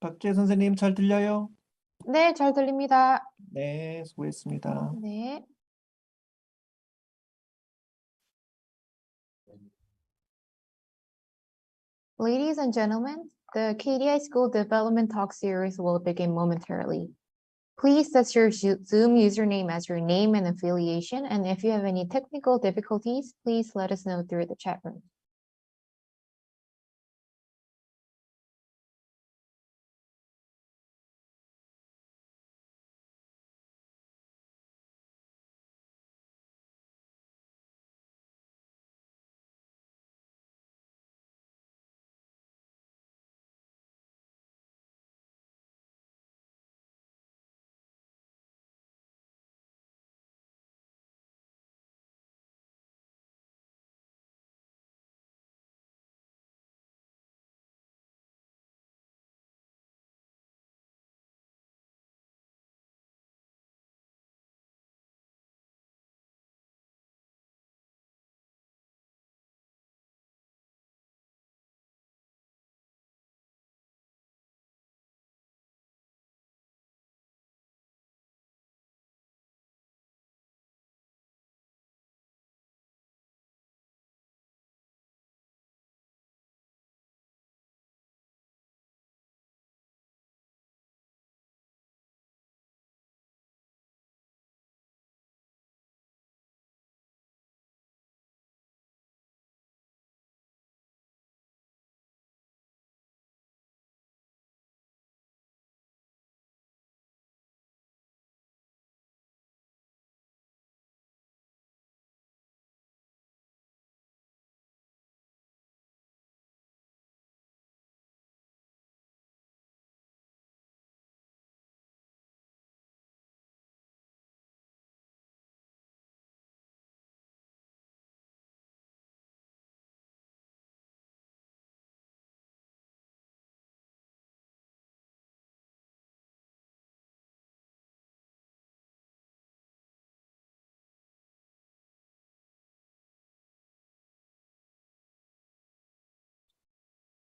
박재 선생님 잘 들려요? 네, 잘 들립니다. 네, 수고했습니다. 네. Ladies and gentlemen, the KDI School Development Talk series will begin momentarily. Please set your Zoom username as your name and affiliation, and if you have any technical difficulties, please let us know through the chat room.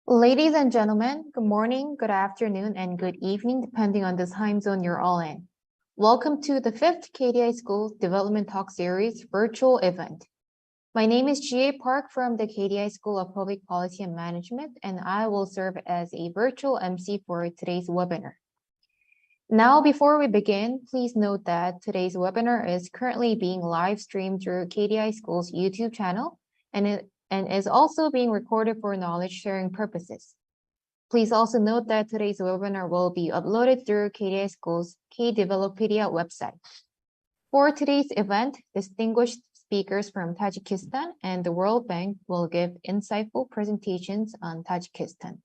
Ladies and gentlemen, good morning, good afternoon, and good evening, depending on the time zone you're all in. Welcome to the 5th KDI School Development Talk Series virtual event. My name is G.A. Park from the KDI School of Public Policy and Management, and I will serve as a virtual MC for today's webinar. Now, before we begin, please note that today's webinar is currently being live streamed through KDI School's YouTube channel and is also being recorded for knowledge sharing purposes. Please also note that today's webinar will be uploaded through KDI School's K-Developedia website. For today's event, distinguished speakers from Tajikistan and the World Bank will give insightful presentations on Tajikistan.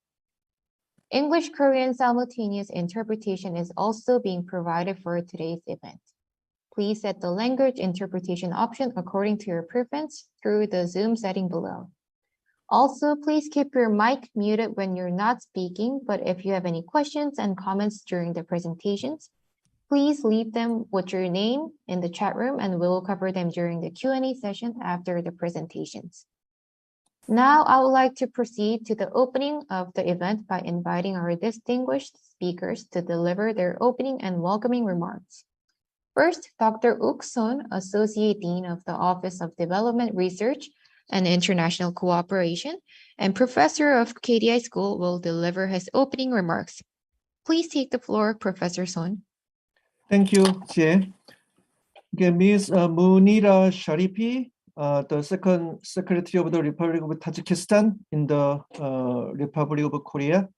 English-Korean simultaneous interpretation is also being provided for today's event. Please set the language interpretation option according to your preference through the Zoom setting below. Also, please keep your mic muted when you're not speaking, but if you have any questions and comments during the presentations, please leave them with your name in the chat room and we will cover them during the Q&A session after the presentations. Now, I would like to proceed to the opening of the event by inviting our distinguished speakers to deliver their opening and welcoming remarks. First, Dr. Uk Son, Associate Dean of the Office of Development Research and International Cooperation and Professor of KDI School will deliver his opening remarks. Please take the floor, Professor Son. Thank you, Jie. Okay, Ms. Munira Sharifi, the Second Secretary of the Republic of Tajikistan in the Republic of Korea.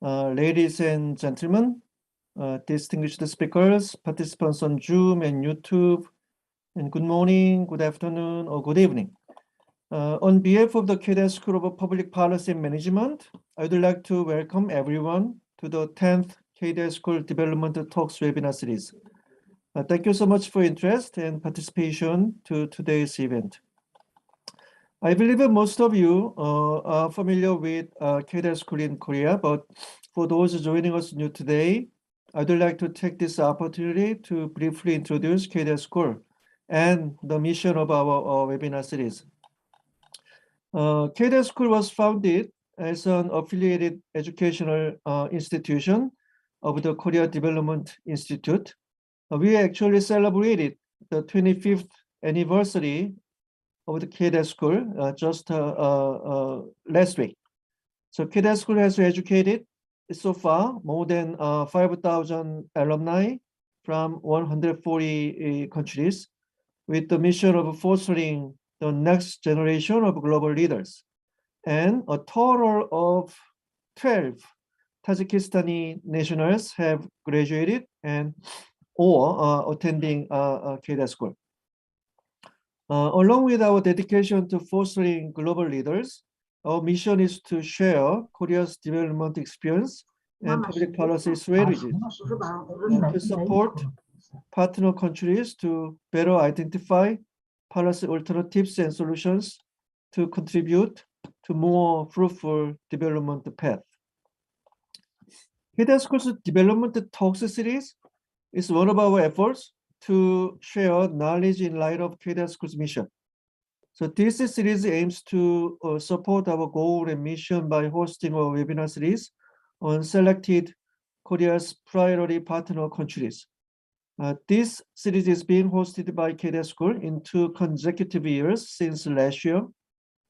Ladies and gentlemen, distinguished speakers, participants on Zoom and YouTube, and good morning, good afternoon, or good evening. On behalf of the KDI School of Public Policy and Management, I would like to welcome everyone to the 10th KDI School Development Talks webinar series. Thank you so much for interest and participation to today's event. I believe most of you are familiar with KDI School in Korea, but for those joining us new today, I would like to take this opportunity to briefly introduce KDI School and the mission of our webinar series. KDI School was founded as an affiliated educational institution of the Korea Development Institute, we actually celebrated the 25th anniversary of the KDA school just last week. So KDA school has educated so far more than 5,000 alumni from 140 countries with the mission of fostering the next generation of global leaders. And a total of 12 Tajikistani nationals have graduated and or attending KDA school. Along with our dedication to fostering global leaders, our mission is to share Korea's development experience and public policy strategies to support partner countries to better identify policy alternatives and solutions to contribute to more fruitful development path. KDA School's Development Talks series is one of our efforts to share knowledge in light of KDA School's mission. So this series aims to support our goal and mission by hosting a webinar series on selected Korea's priority partner countries. This series is being hosted by KDA School in 2 consecutive years since last year.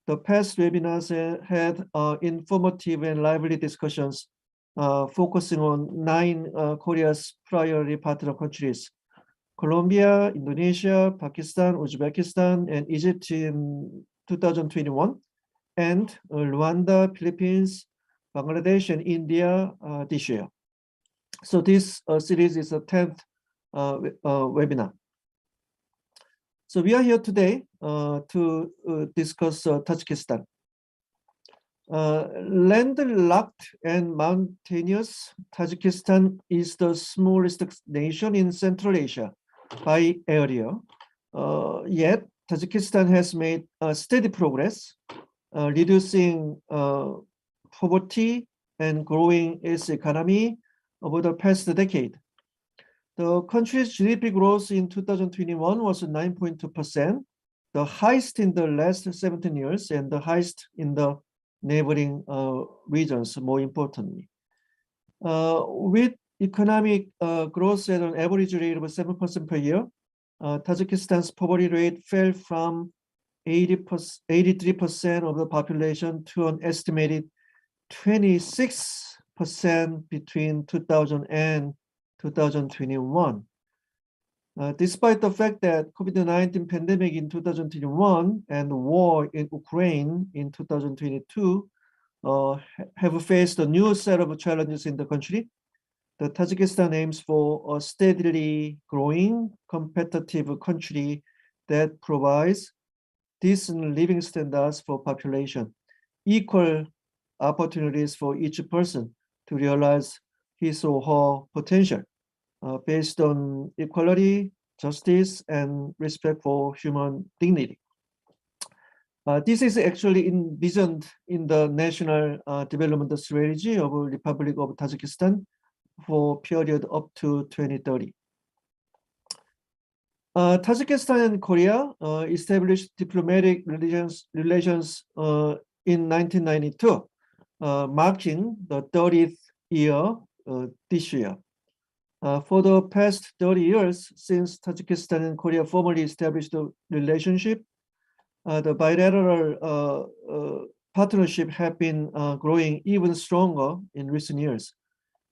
The past webinars had informative and lively discussions focusing on 9 Korea's priority partner countries: Colombia, Indonesia, Pakistan, Uzbekistan, and Egypt in 2021, and Rwanda, Philippines, Bangladesh, and India this year. So this series is a 10th webinar. So we are here today to discuss Tajikistan. Landlocked and mountainous, Tajikistan is the smallest nation in Central Asia by area. Yet Tajikistan has made steady progress, reducing poverty and growing its economy over the past decade. The country's GDP growth in 2021 was 9.2%, the highest in the last 17 years and the highest in the neighboring regions, more importantly. With economic growth at an average rate of 7% per year, Tajikistan's poverty rate fell from 83% of the population to an estimated 26% between 2000 and 2021. Despite the fact that COVID-19 pandemic in 2021 and the war in Ukraine in 2022 have faced a new set of challenges in the country, the Tajikistan aims for a steadily growing, competitive country that provides decent living standards for population, equal opportunities for each person to realize his or her potential, based on equality, justice, and respect for human dignity. This is actually envisioned in the National Development Strategy of the Republic of Tajikistan for period up to 2030. Tajikistan and Korea established diplomatic relations in 1992, marking the 30th year this year. For the past 30 years, since Tajikistan and Korea formally established a relationship, the bilateral partnership have been growing even stronger in recent years.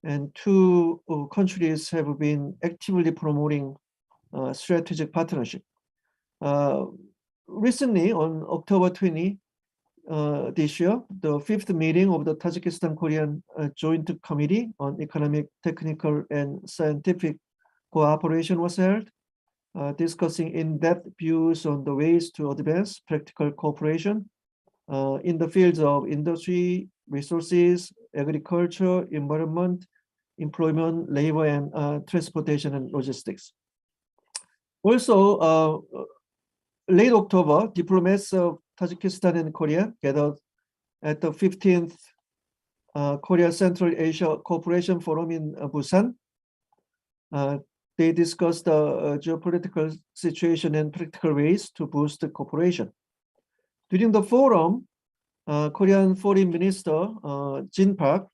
And 2 countries have been actively promoting strategic partnership. Recently, on October 20 this year, the 5th meeting of the Tajikistan-Korean Joint Committee on Economic, Technical, and Scientific Cooperation was held, discussing in-depth views on the ways to advance practical cooperation in the fields of industry, resources, agriculture, environment, employment, labor, and transportation and logistics. Also, late October, diplomats of Tajikistan and Korea gathered at the 15th Korea Central Asia Cooperation Forum in Busan. They discussed the geopolitical situation and practical ways to boost the cooperation. During the forum, Korean Foreign Minister Jin Park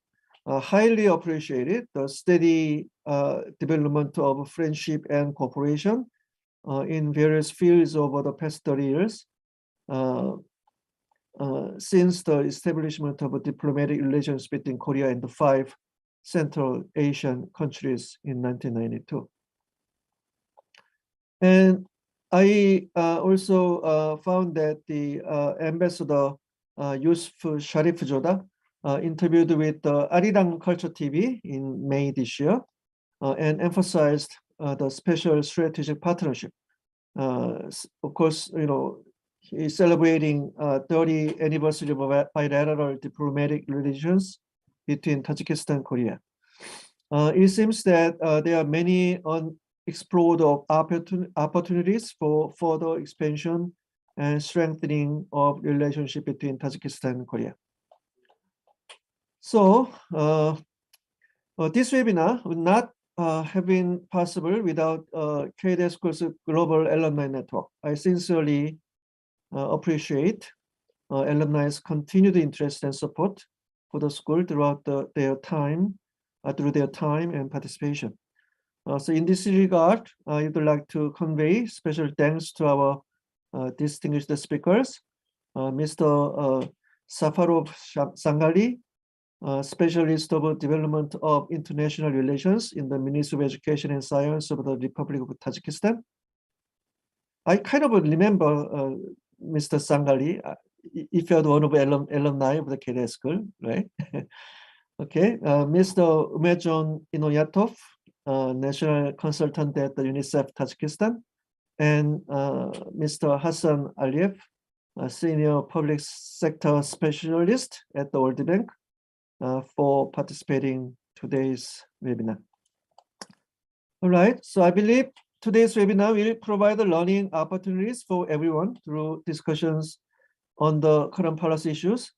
highly appreciated the steady development of friendship and cooperation in various fields over the past 30 years since the establishment of diplomatic relations between Korea and the 5 Central Asian countries in 1992. And I also found that the Ambassador Yusuf Sharif Joda interviewed with Arirang Culture TV in May this year and emphasized the special strategic partnership. Of course, he's celebrating 30th anniversary of bilateral diplomatic relations between Tajikistan and Korea. It seems that there are many unexplored opportunities for further expansion and strengthening of relationship between Tajikistan and Korea. So this webinar would not have been possible without KDS School's Global Alumni Network. I sincerely appreciate alumni's continued interest and support for the school throughout their time and participation. So in this regard, I would like to convey special thanks to our distinguished speakers, Mr. Safarov Sangali, Specialist of Development of International Relations in the Ministry of Education and Science of the Republic of Tajikistan. I kind of remember Mr. Sangali, if you're one of the alumni of the KDS school, right? Okay, Mr. Umejon Inoyatov, National Consultant at the UNICEF Tajikistan, and Mr. Hassan Aliyev, Senior Public Sector Specialist at the World Bank, for participating today's webinar. All right, so I believe today's webinar will provide learning opportunities for everyone through discussions on the current policy issues.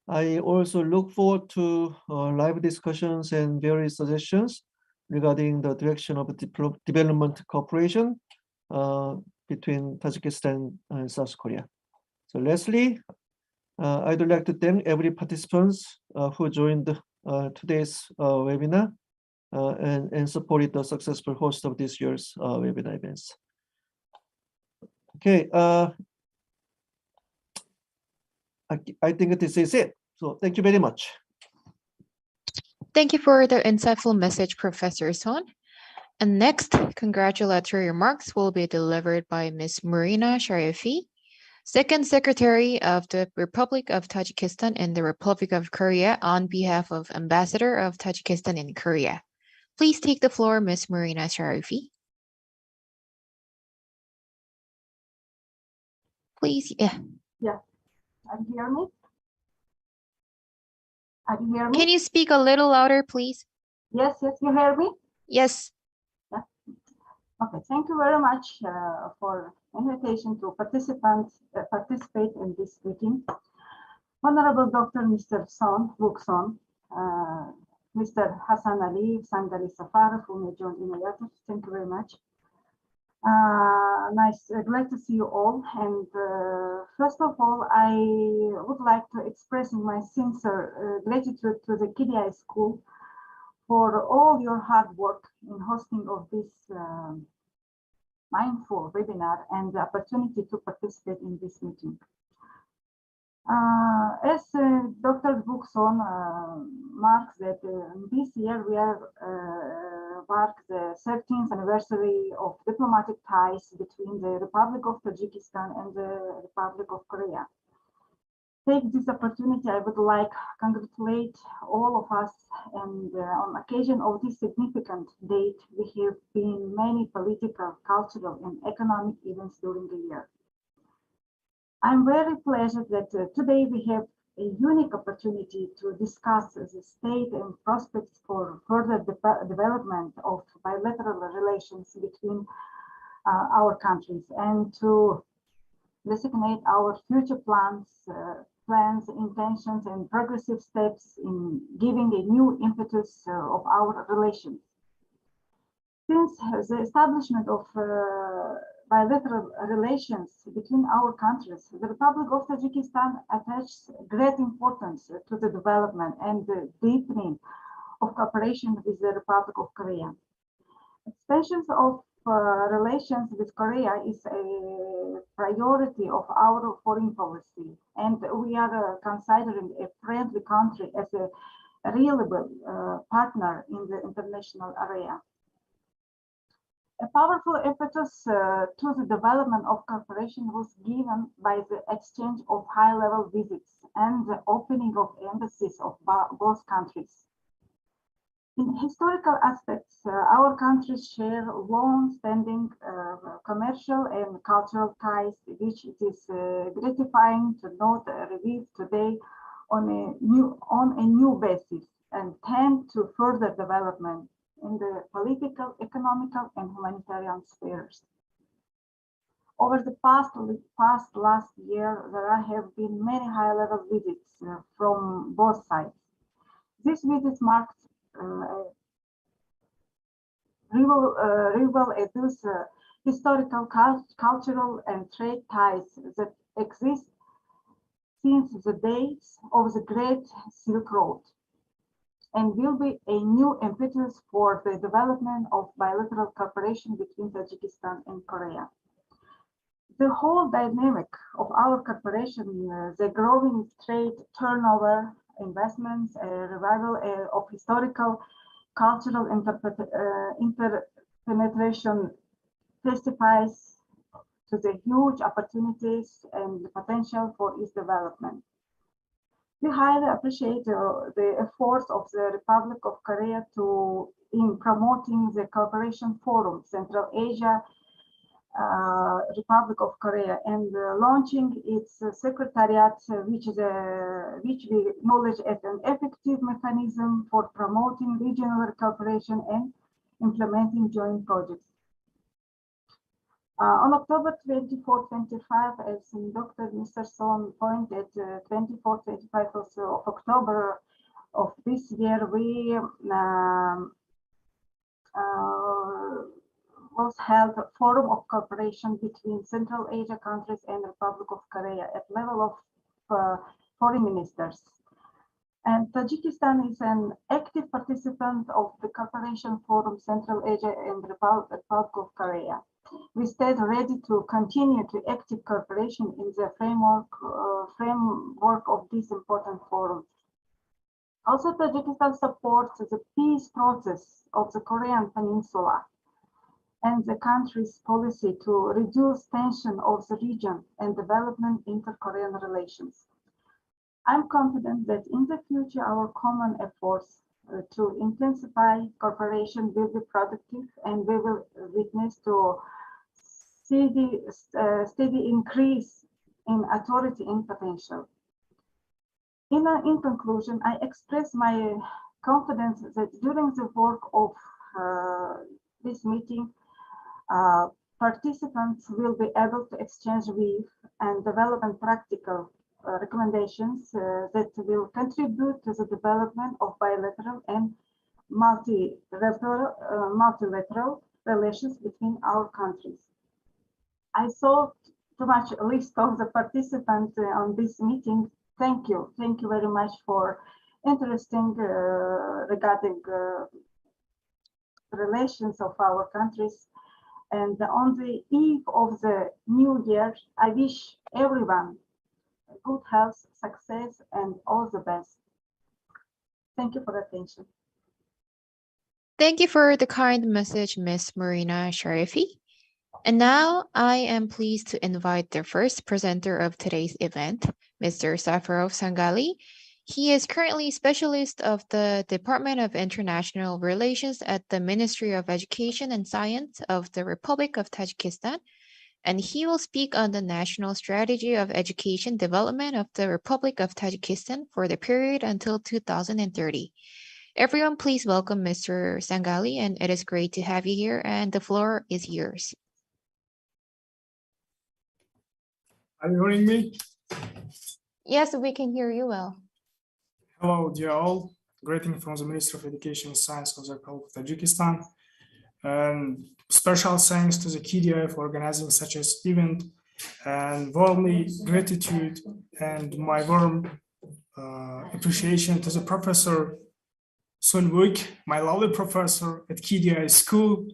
I also look forward to live discussions and various suggestions regarding the direction of development cooperation between Tajikistan and South Korea. So lastly, I'd like to thank every participants who joined today's webinar and supported the successful host of this year's webinar events. Okay, I think this is it. So thank you very much. Thank you for the insightful message, Professor Son. And next, congratulatory remarks will be delivered by Ms. Marina Sharifi, Second Secretary of the Republic of Tajikistan and the Republic of Korea on behalf of Ambassador of Tajikistan in Korea. Please take the floor, Ms. Marina Sharifi. Please, yeah. Yeah. Can you hear me? Can you hear me? Can you speak a little louder, please? Yes, you hear me? Yes. Yeah. Okay, thank you very much for invitation to participate in this meeting. Honorable Dr. Mr. Wook Son, Mr. Hassan Ali, Sangali Safarov, Umejon Inoyatov, thank you very much. Glad to see you all. And first of all, I would like to express my sincere gratitude to the KDI School for all your hard work in hosting of this mindful webinar and the opportunity to participate in this meeting. As Dr. Wook Son marks that this year we are mark the 13th anniversary of diplomatic ties between the Republic of Tajikistan and the Republic of Korea. Take this opportunity, I would like to congratulate all of us, and on occasion of this significant date, we have been many political, cultural, and economic events during the year. I'm very pleased that today we have a unique opportunity to discuss the state and prospects for further development of bilateral relations between our countries, and to designate our future plans, intentions, and progressive steps in giving a new impetus of our relations. Since the establishment of bilateral relations between our countries, the Republic of Tajikistan attaches great importance to the development and the deepening of cooperation with the Republic of Korea. Expansion of relations with Korea is a priority of our foreign policy, and we are considering a friendly country as a reliable partner in the international area. A powerful impetus to the development of cooperation was given by the exchange of high-level visits and the opening of embassies of both countries. In historical aspects, our countries share long-standing commercial and cultural ties, which it is gratifying to note revived today on a new basis and tend to further development in the political, economical, and humanitarian spheres. Over the last year, there have been many high-level visits from both sides. These visits marked reveal historical, cultural, and trade ties that exist since the days of the Great Silk Road, and will be a new impetus for the development of bilateral cooperation between Tajikistan and Korea. The whole dynamic of our cooperation, the growing trade turnover, investments, a revival of historical, cultural interpenetration testifies to the huge opportunities and the potential for its development. We highly appreciate the efforts of the Republic of Korea in promoting the Cooperation Forum, Central Asia, Republic of Korea, and launching its secretariat, which we acknowledge as an effective mechanism for promoting regional cooperation and implementing joint projects. On October 24-25, as Dr. Mr. Son pointed, 24-25 of October of this year, we was held a forum of cooperation between Central Asia countries and Republic of Korea at level of foreign ministers. And Tajikistan is an active participant of the Cooperation Forum Central Asia and Republic of Korea. We stand ready to continue to active cooperation in the framework of this important forum. Also, Tajikistan supports the peace process of the Korean Peninsula and the country's policy to reduce tension of the region and development inter-Korean relations. I'm confident that in the future, our common efforts to intensify cooperation will be productive, and we will witness to steady increase in authority and potential. In conclusion, I express my confidence that during the work of this meeting, participants will be able to exchange with and develop practical recommendations that will contribute to the development of bilateral and multilateral relations between our countries. I saw too much a list of the participants on this meeting. Thank you very much for interesting regarding relations of our countries. And on the eve of the new year, I wish everyone good health, success, and all the best. Thank you for attention. Thank you for the kind message, Ms. Marina Sharifi. And now I am pleased to invite the first presenter of today's event, Mr. Safarov Sangali. He is currently specialist of the Department of International Relations at the Ministry of Education and Science of the Republic of Tajikistan, and he will speak on the national strategy of education development of the Republic of Tajikistan for the period until 2030. Everyone, please welcome Mr. Sangali, and it is great to have you here, and the floor is yours. Are you hearing me? Yes, we can hear you well. Hello, dear all. Greeting from the Ministry of Education and Science of the Republic of Tajikistan. And special thanks to the KDI for organizing such an event, and warmly gratitude and my warm appreciation to the Professor Sun Wook, my lovely professor at KDI School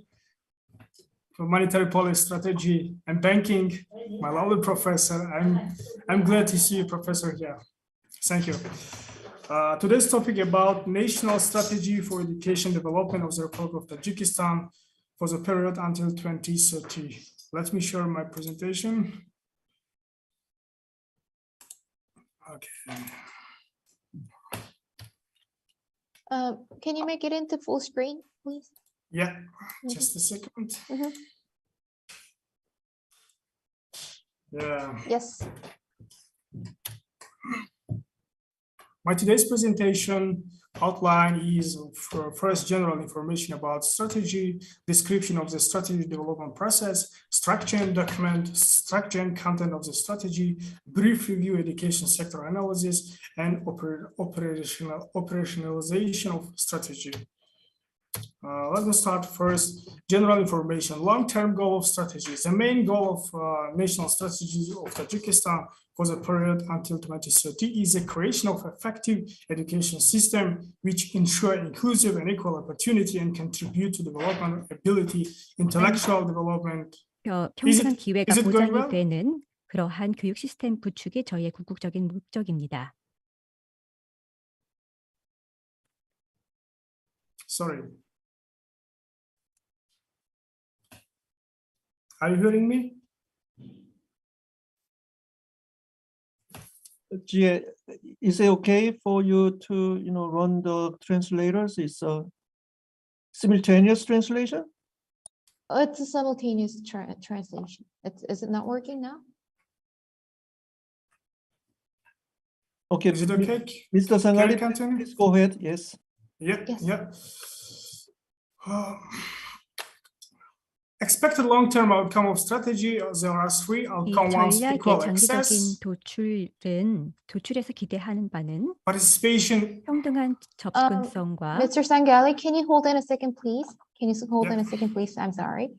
for Monetary Policy Strategy and Banking, my lovely professor. I'm glad to see you, Professor, here. Thank you. Today's topic about national strategy for education development of the Republic of Tajikistan for the period until 2030. Let me share my presentation. Okay. Can you make it into full screen, please? Yeah, just a second. Yeah. Yes. My today's presentation outline is for first general information about strategy, description of the strategy development process, structure and document, structure and content of the strategy, brief review education sector analysis, and operationalization of strategy. Let me start first, general information, long-term goal of strategies. The main goal of national strategy of Tajikistan for the period until 2030 is the creation of effective education system which ensure inclusive and equal opportunity and contribute to development ability, intellectual development. 평등한 기회가 is it going 보장이 well? 되는 그러한 교육 시스템 구축이 저희의 궁극적인 목적입니다. Sorry. Are you hearing me? Jie, is it okay for you to, run the translators? It's a simultaneous translation? It's a simultaneous translation. Is it not working now? Okay, Is it okay? Mr. Can I Sangali, continue? please go ahead. Yes. Yeah, Yes. yeah. Expected long-term outcome of strategy, there are three 이 outcome. One's 전략의 equal 장기적인 access, 도출에서 기대하는 바는 participation. 평등한 접근성과 Mr. Sangali, can you hold on a second, please? Can you hold Yeah. on a second, please? I'm sorry.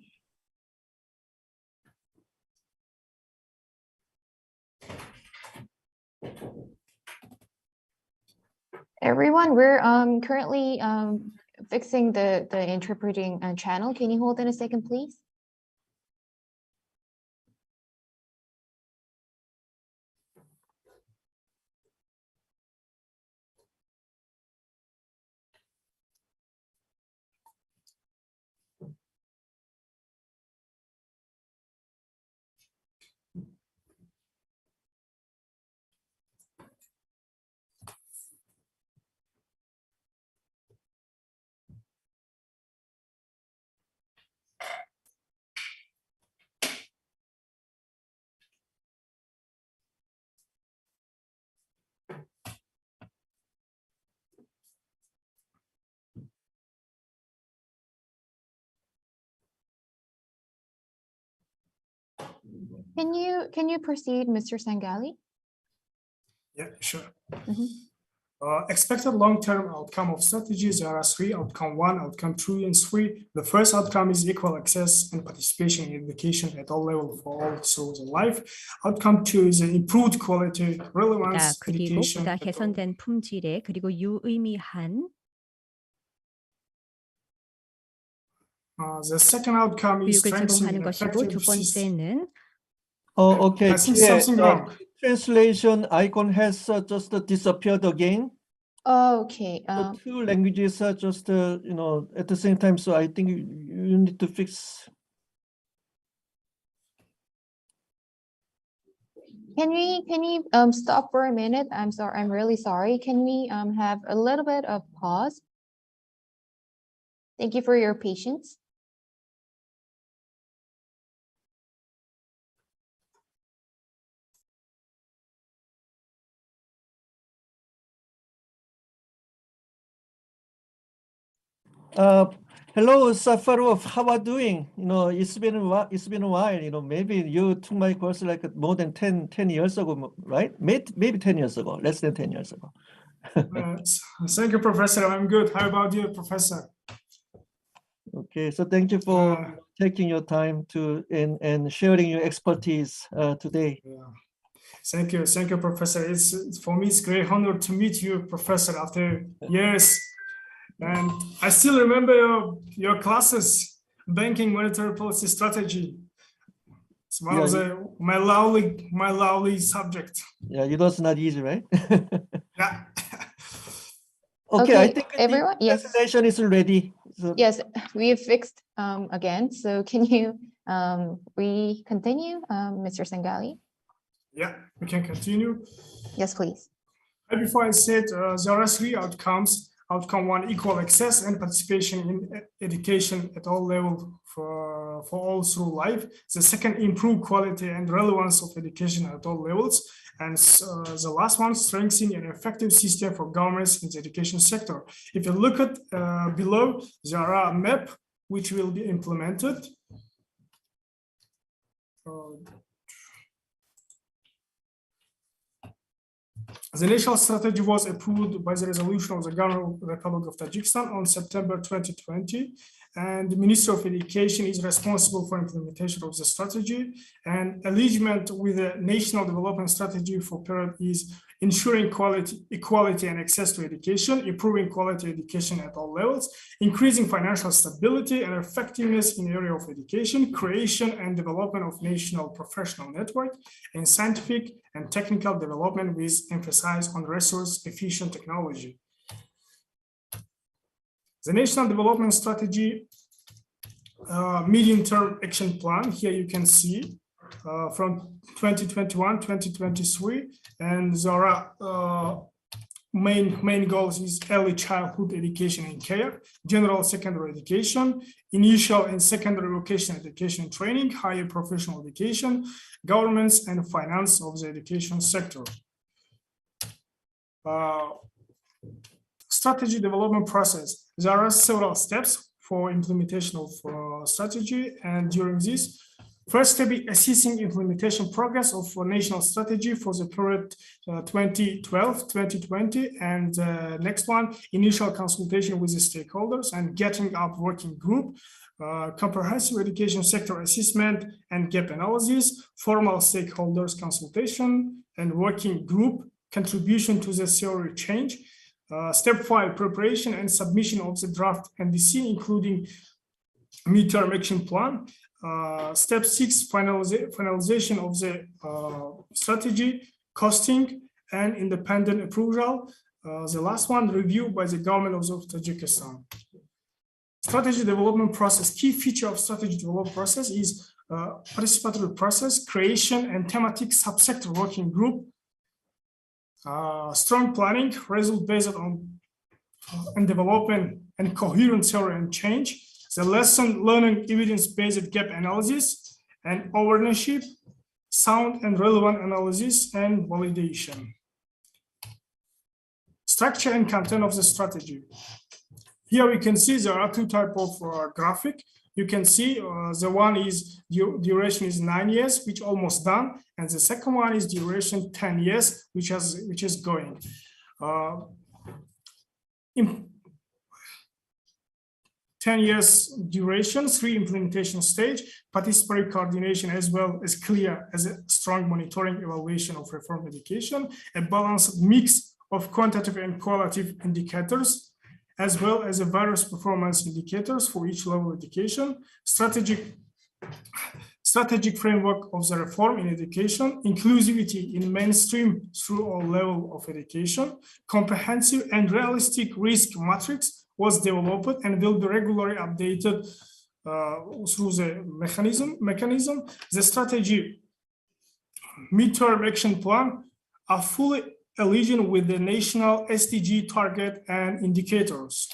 Everyone, we're currently fixing the interpreting channel. Can you hold on a second, please? Can you proceed, Mr. Sangali? Yeah, sure. Mhm. Expected long-term outcome of strategies, there are three: outcome 1, outcome 2, and 3. The first outcome is equal access and participation in education at all levels for all through the life. Outcome 2 is an improved quality, relevance, 그리고 education. 보다 at all. 개선된 품질의 그리고 유의미한 The second outcome is 교육을 strengthening 제공하는 것이고 두 effective system. 번째는 Okay. I think Jie, something wrong. Translation icon has just disappeared again. Okay. The two languages are just, at the same time. So I think you need to fix. Can we stop for a minute? I'm sorry. I'm really sorry. Can we have a little bit of pause? Thank you for your patience. Hello, Safarov. How are you doing? It's been a while. Maybe you took my course like more than 10 years ago, right? Maybe 10 years ago, less than 10 years ago. Thank you, Professor. I'm good. How about you, Professor? Okay, so thank you for taking your time to and sharing your expertise today. Yeah. Thank you, Professor. For me, it's a great honor to meet you, Professor, after years. And I still remember your classes, banking, monetary policy strategy. It's one of my lovely subject. Yeah, it was not easy, right? Yeah. Okay, I think everyone, the yes. presentation is ready. So, Yes, we fixed again. So can you continue, Mr. Sangali? Yeah, we can continue. Yes, please. And before I said there are three outcomes. Outcome one, equal access and participation in education at all levels for all through life. The second, improve quality and relevance of education at all levels. And the last one, strengthening an effective system for governments in the education sector. If you look at below, there are a map which will be implemented. The national strategy was approved by the resolution of the Government of the Republic of Tajikistan on September 2020, and the Minister of Education is responsible for implementation of the strategy. And alignment with the National Development Strategy for period is ensuring quality, equality, and access to education, improving quality education at all levels, increasing financial stability and effectiveness in the area of education, creation and development of national professional network, and scientific and technical development with emphasis on resource-efficient technology. The National Development Strategy medium-term action plan, here you can see from 2021-2023, and there are main goals is early childhood education and care, general secondary education, initial and secondary vocational education and training, higher professional education, governance and finance of the education sector. Strategy development process. There are several steps for implementation of strategy, and during this, first step is assessing implementation progress of national strategy for the period 2012-2020, and next one, initial consultation with the stakeholders and getting up working group, comprehensive education sector assessment and gap analysis, formal stakeholders consultation and working group contribution to the theory change. Step 5, preparation and submission of the draft NDC, including midterm action plan. Step 6, finalization of the strategy, costing, and independent approval. The last one, review by the government of Tajikistan. Strategy development process. Key feature of strategy development process is participatory process, creation and thematic subsector working group, strong planning, result based on and development and coherent theory and change, the lesson learning evidence-based gap analysis and ownership, sound and relevant analysis and validation. Structure and content of the strategy. Here we can see there are two types of graphic. You can see the one is duration is 9 years, which almost done, and the second one is duration 10 years, which is going. In 10 years duration, 3 implementation stage, participatory coordination, as well as clear as a strong monitoring evaluation of reform education, a balanced mix of quantitative and qualitative indicators, as well as a various performance indicators for each level of education, strategic framework of the reform in education, inclusivity in mainstream through all level of education, comprehensive and realistic risk matrix was developed and will be regularly updated through the mechanism. The strategy midterm action plan are fully aligned with the national SDG target and indicators.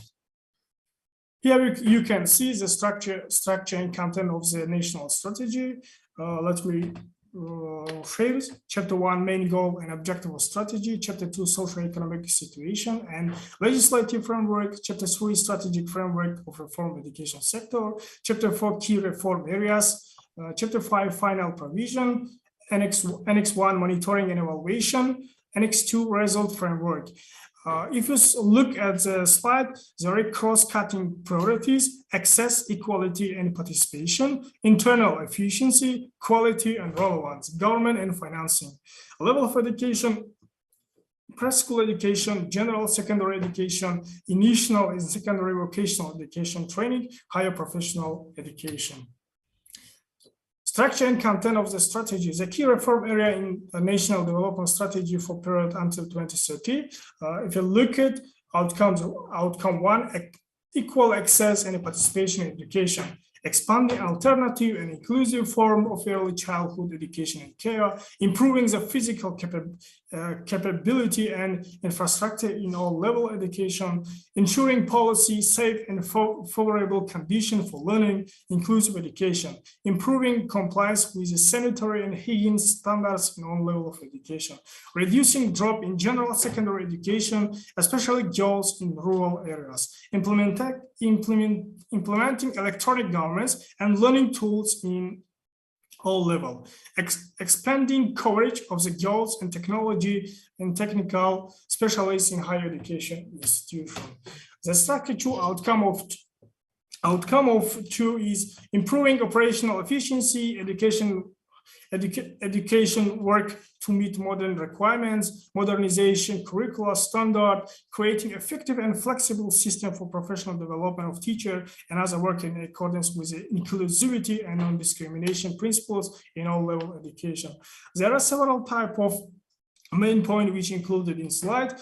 Here you can see the structure and content of the national strategy. Let me share it. Chapter 1, main goal and objective of strategy. Chapter 2, socio-economic situation and legislative framework. Chapter 3, strategic framework of reform education sector. Chapter 4, key reform areas. Chapter 5, final provision. Annex 1, monitoring and evaluation. Annex 2 result framework. If you look at the slide, there are cross-cutting priorities: access, equality, and participation, internal efficiency, quality, and relevance, government and financing, level of education, preschool education, general secondary education, initial and secondary vocational education training, higher professional education. Structure and content of the strategy is a key reform area in the National Development Strategy for period until 2030. If you look at outcomes, outcome 1, equal access and participation in education, expanding alternative and inclusive form of early childhood education and care, improving the physical capability and infrastructure in all level education, ensuring policy, safe and favorable conditions for learning, inclusive education, improving compliance with the sanitary and hygiene standards in all level of education, reducing drop in general secondary education, especially girls in rural areas, implementing electronic governments and learning tools in all levels, expanding coverage of the girls and technology and technical specialists in higher education institutions. The structure outcome of 2 is improving operational efficiency, education work to meet modern requirements, modernization, curricula standard, creating effective and flexible system for professional development of teachers and other work in accordance with the inclusivity and non-discrimination principles in all level education. There are several types of main points which included in slide.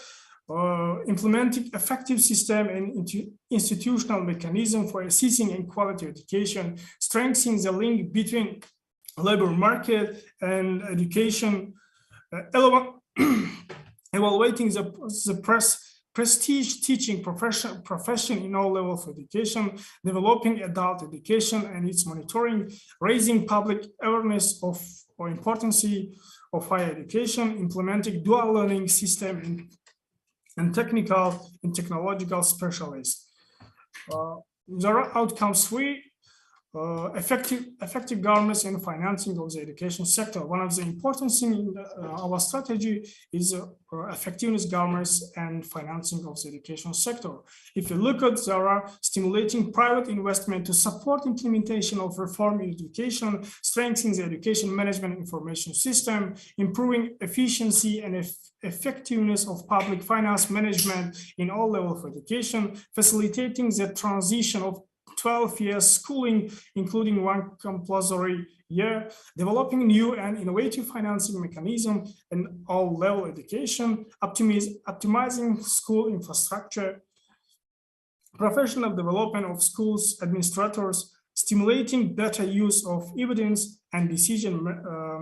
Implementing effective system and institutional mechanism for assessing and quality education, strengthening the link between labor market and education, evaluating the prestige teaching profession in all levels of education, developing adult education and its monitoring, raising public awareness of the importance of higher education, implementing dual learning system and technical and technological specialists. There are outcomes 3. Effective governance and financing of the education sector. One of the important things in our strategy is effectiveness governance and financing of the education sector. If you look at, there are stimulating private investment to support implementation of reform in education, strengthening the education management information system, improving efficiency and effectiveness of public finance management in all levels of education, facilitating the transition of 12 years schooling, including 1 compulsory year, developing new and innovative financing mechanism in all level education, optimizing school infrastructure, professional development of schools administrators, stimulating better use of evidence and decision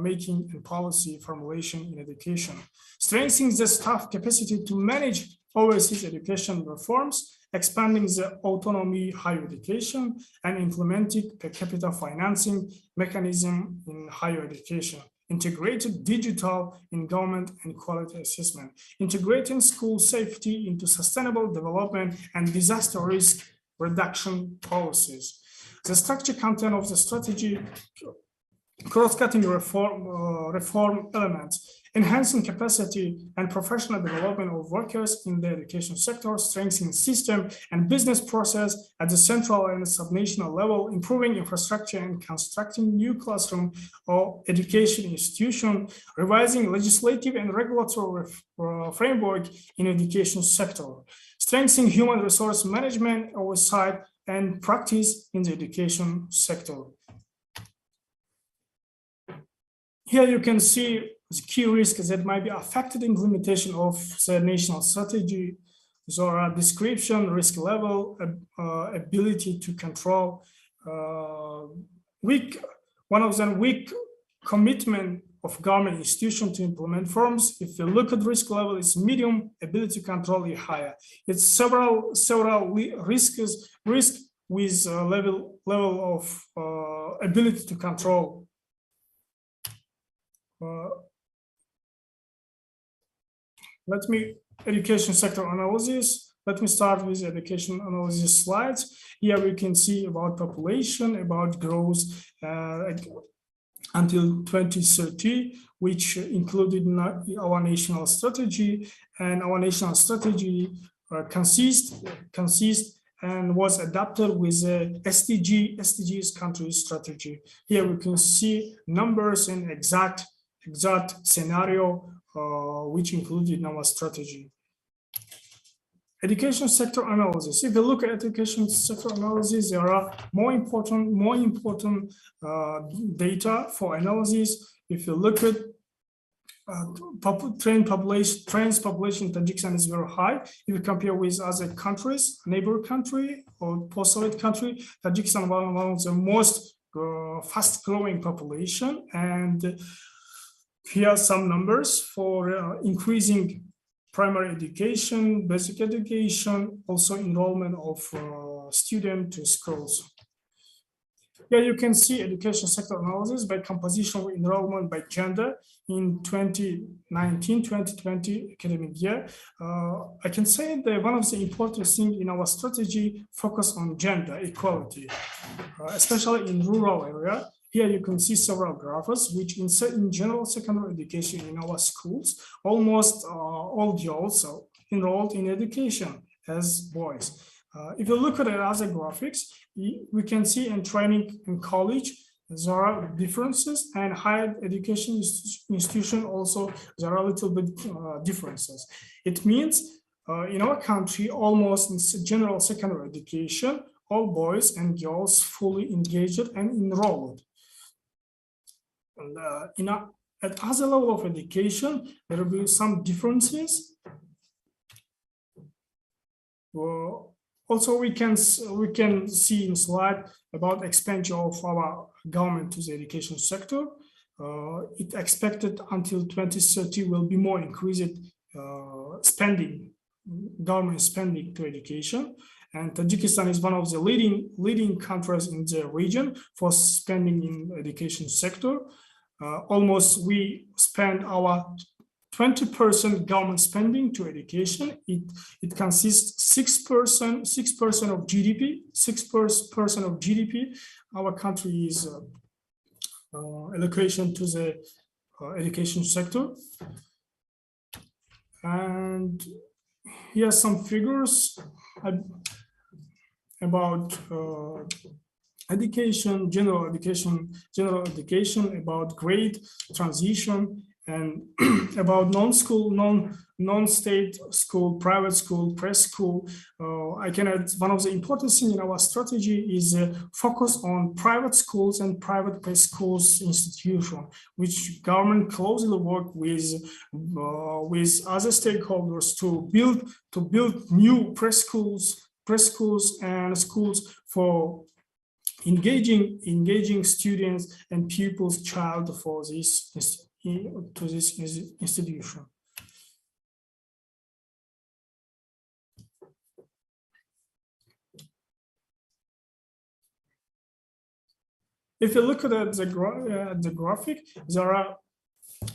making and policy formulation in education, strengthening the staff capacity to manage overseas education reforms, expanding the autonomy higher education, and implementing per capita financing mechanism in higher education, integrated digital in government and quality assessment, integrating school safety into sustainable development and disaster risk reduction policies. The structure content of the strategy, cross-cutting reform elements, enhancing capacity and professional development of workers in the education sector, strengthening system and business process at the central and subnational level, improving infrastructure and constructing new classroom or education institution, revising legislative and regulatory framework in education sector, strengthening human resource management, oversight, and practice in the education sector. Here you can see the key risks that might be affected implementation of the national strategy. So a description, risk level, ability to control, weak commitment of government institution to implement reforms. If you look at risk level, it's medium, ability to control is higher. It's several risks with level of ability to control. Education sector analysis. Let me start with education analysis slides. Here we can see about population, about growth, until 2030, which included our national strategy, and our national strategy consists and was adapted with a SDGs country strategy. Here we can see numbers and exact scenario which included in our strategy. Education sector analysis. If you look at education sector analysis, there are more important data for analysis. If you look at trans population in Tajikistan is very high. If you compare with other countries, neighbor country or post-Soviet country, Tajikistan is one of the most fast-growing population. And here are some numbers for increasing primary education, basic education, also enrollment of students to schools. Here you can see education sector analysis by composition of enrollment by gender in 2019-2020 academic year. I can say that one of the important things in our strategy focus on gender equality, especially in rural area. Here you can see several graphs, which in general secondary education in our schools, almost all girls are enrolled in education as boys. If you look at the other graphics, we can see in training in college, there are differences, and higher education institution also, there are a little bit differences. It means in our country, almost in general secondary education, all boys and girls fully engaged and enrolled. And at other level of education, there will be some differences. Also, we can see in slide about expansion of our government to the education sector. It expected until 2030 will be more increased government spending to education. And Tajikistan is one of the leading countries in the region for spending in education sector. Almost we spend our 20% government spending to education. It consists 6% of GDP. 6% of GDP. Our country is allocation to the education sector. And here are some figures about education, general education, about grade transition, and about non-state school, private school, preschool. I can add one of the important things in our strategy is focus on private schools and private preschools institution, which government closely work with other stakeholders to build new preschools and schools for engaging students and pupils, child for this institution. If you look at the graphic, there are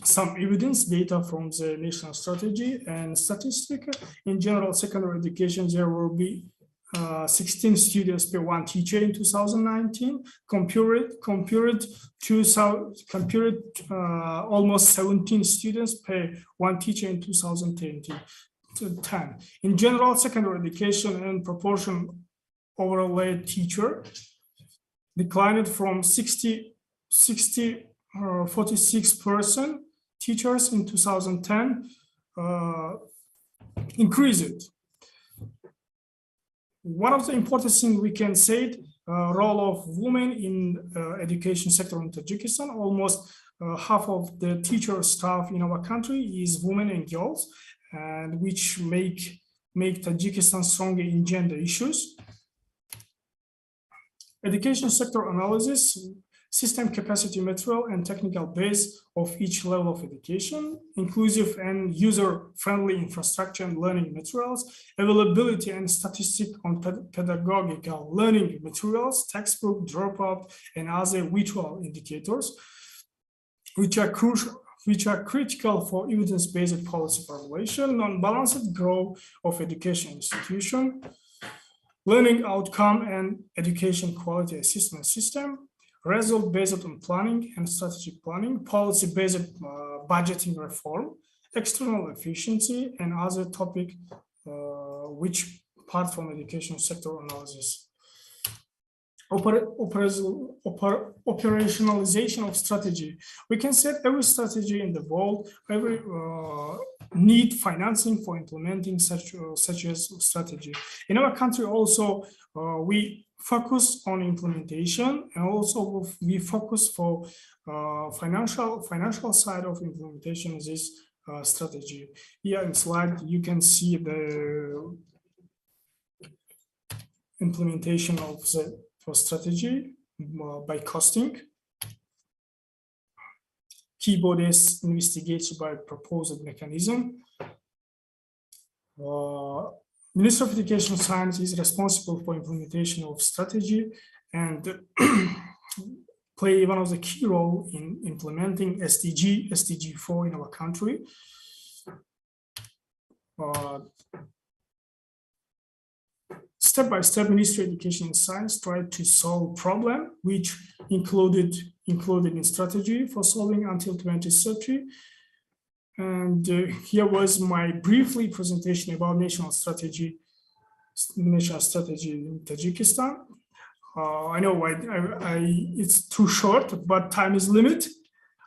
some evidence data from the national strategy and statistic. In general secondary education, there will be 16 students per one teacher in 2019, compared almost 17 students per one teacher in 2010. In general secondary education and proportion overall teacher declined from 46% teachers in 2010, increased. One of the important things we can say, role of women in education sector in Tajikistan. Almost half of the teacher staff in our country is women and girls, and which make Tajikistan stronger in gender issues. Education sector analysis, system capacity material and technical base of each level of education, inclusive and user-friendly infrastructure and learning materials, availability and statistic on pedagogical learning materials, textbook, dropout, and other visual indicators, which are critical for evidence-based policy formulation, non-balanced growth of education institution, learning outcome and education quality assessment system, result based on planning and strategic planning, policy based budgeting reform, external efficiency, and other topic which part from education sector analysis. Operationalization of strategy. We can set every strategy in the world, every need financing for implementing such as strategy. In our country also, we focus on implementation, and also we focus for financial side of implementation of this strategy. Here in slide, you can see the implementation of the strategy by costing. Key bodies investigated by proposed mechanism. Minister of Education and Science is responsible for implementation of strategy and play one of the key role in implementing SDG 4 in our country. Step-by-step, Ministry of Education and Science tried to solve problem which included in strategy for solving until 2030. And here was my briefly presentation about national strategy in Tajikistan. I know it's too short, but time is limited.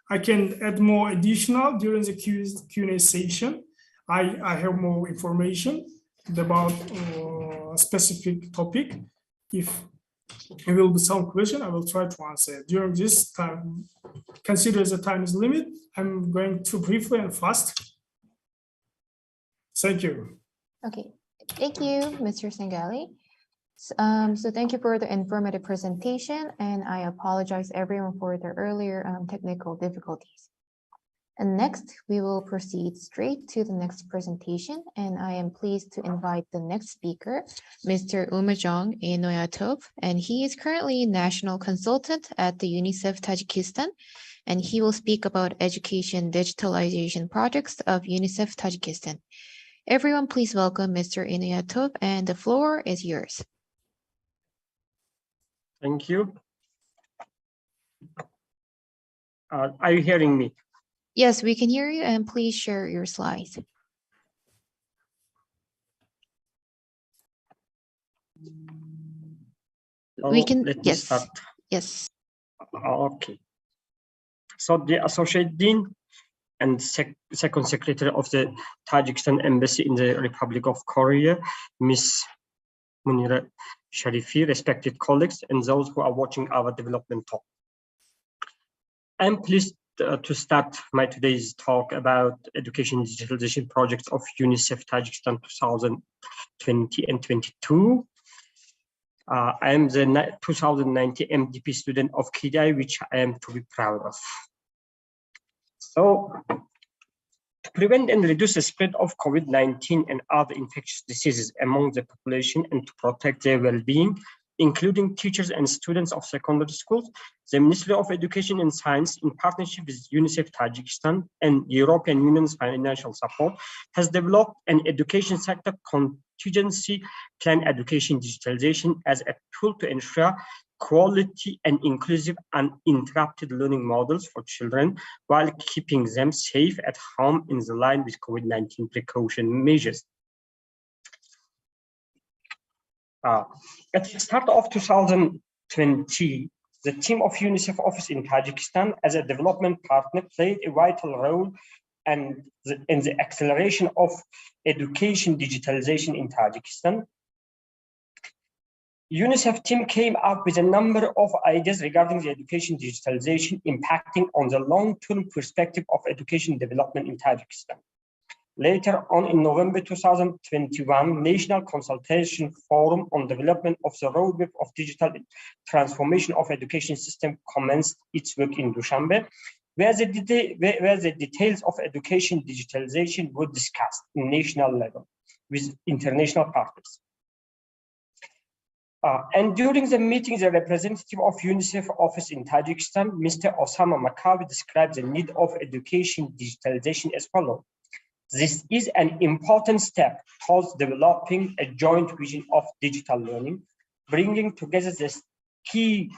I can add more additional during the Q&A session. I have more information about a specific topic. If there will be some question, I will try to answer. During this time, consider the time is limited, I'm going to briefly and fast. Thank you. Okay, thank you, Mr. Sengali. So thank you for the informative presentation, and I apologize everyone for the earlier technical difficulties. And next, we will proceed straight to the next presentation, and I am pleased to invite the next speaker, Mr. Umajong Enoyatov, and he is currently National Consultant at the UNICEF Tajikistan, and he will speak about education digitalization projects of UNICEF Tajikistan. Everyone, please welcome Mr. Enoyatov, and the floor is yours. Thank you. Are you hearing me? Yes, we can hear you, and please share your slides. We can, let me yes, start. yes. Okay. So the Associate Dean and Second Secretary of the Tajikistan Embassy in the Republic of Korea, Ms. Munira Sharifi, respected colleagues, and those who are watching our development talk. I'm pleased to start my today's talk about education digitalization projects of UNICEF Tajikistan 2020 and 22. I am the 2019 MDP student of KDI, which I am to be proud of. So, to prevent and reduce the spread of COVID-19 and other infectious diseases among the population and to protect their well-being, including teachers and students of secondary schools, the Ministry of Education and Science, in partnership with UNICEF Tajikistan and European Union's financial support, has developed an education sector contingency plan education digitalization as a tool to ensure quality and inclusive and uninterrupted learning models for children while keeping them safe at home in the line with COVID-19 precaution measures. At the start of 2020, the team of UNICEF office in Tajikistan as a development partner played a vital role in the acceleration of education digitalization in Tajikistan. UNICEF team came up with a number of ideas regarding the education digitalization impacting on the long-term perspective of education development in Tajikistan. Later on in November 2021, National Consultation Forum on Development of the Roadmap of Digital Transformation of Education System commenced its work in Dushanbe, where the details of education digitalization were discussed in national level with international partners. And during the meeting, the representative of UNICEF office in Tajikistan, Mr. Osama Makawi, described the need of education digitalization as follows. This is an important step towards developing a joint vision of digital learning, bringing together the key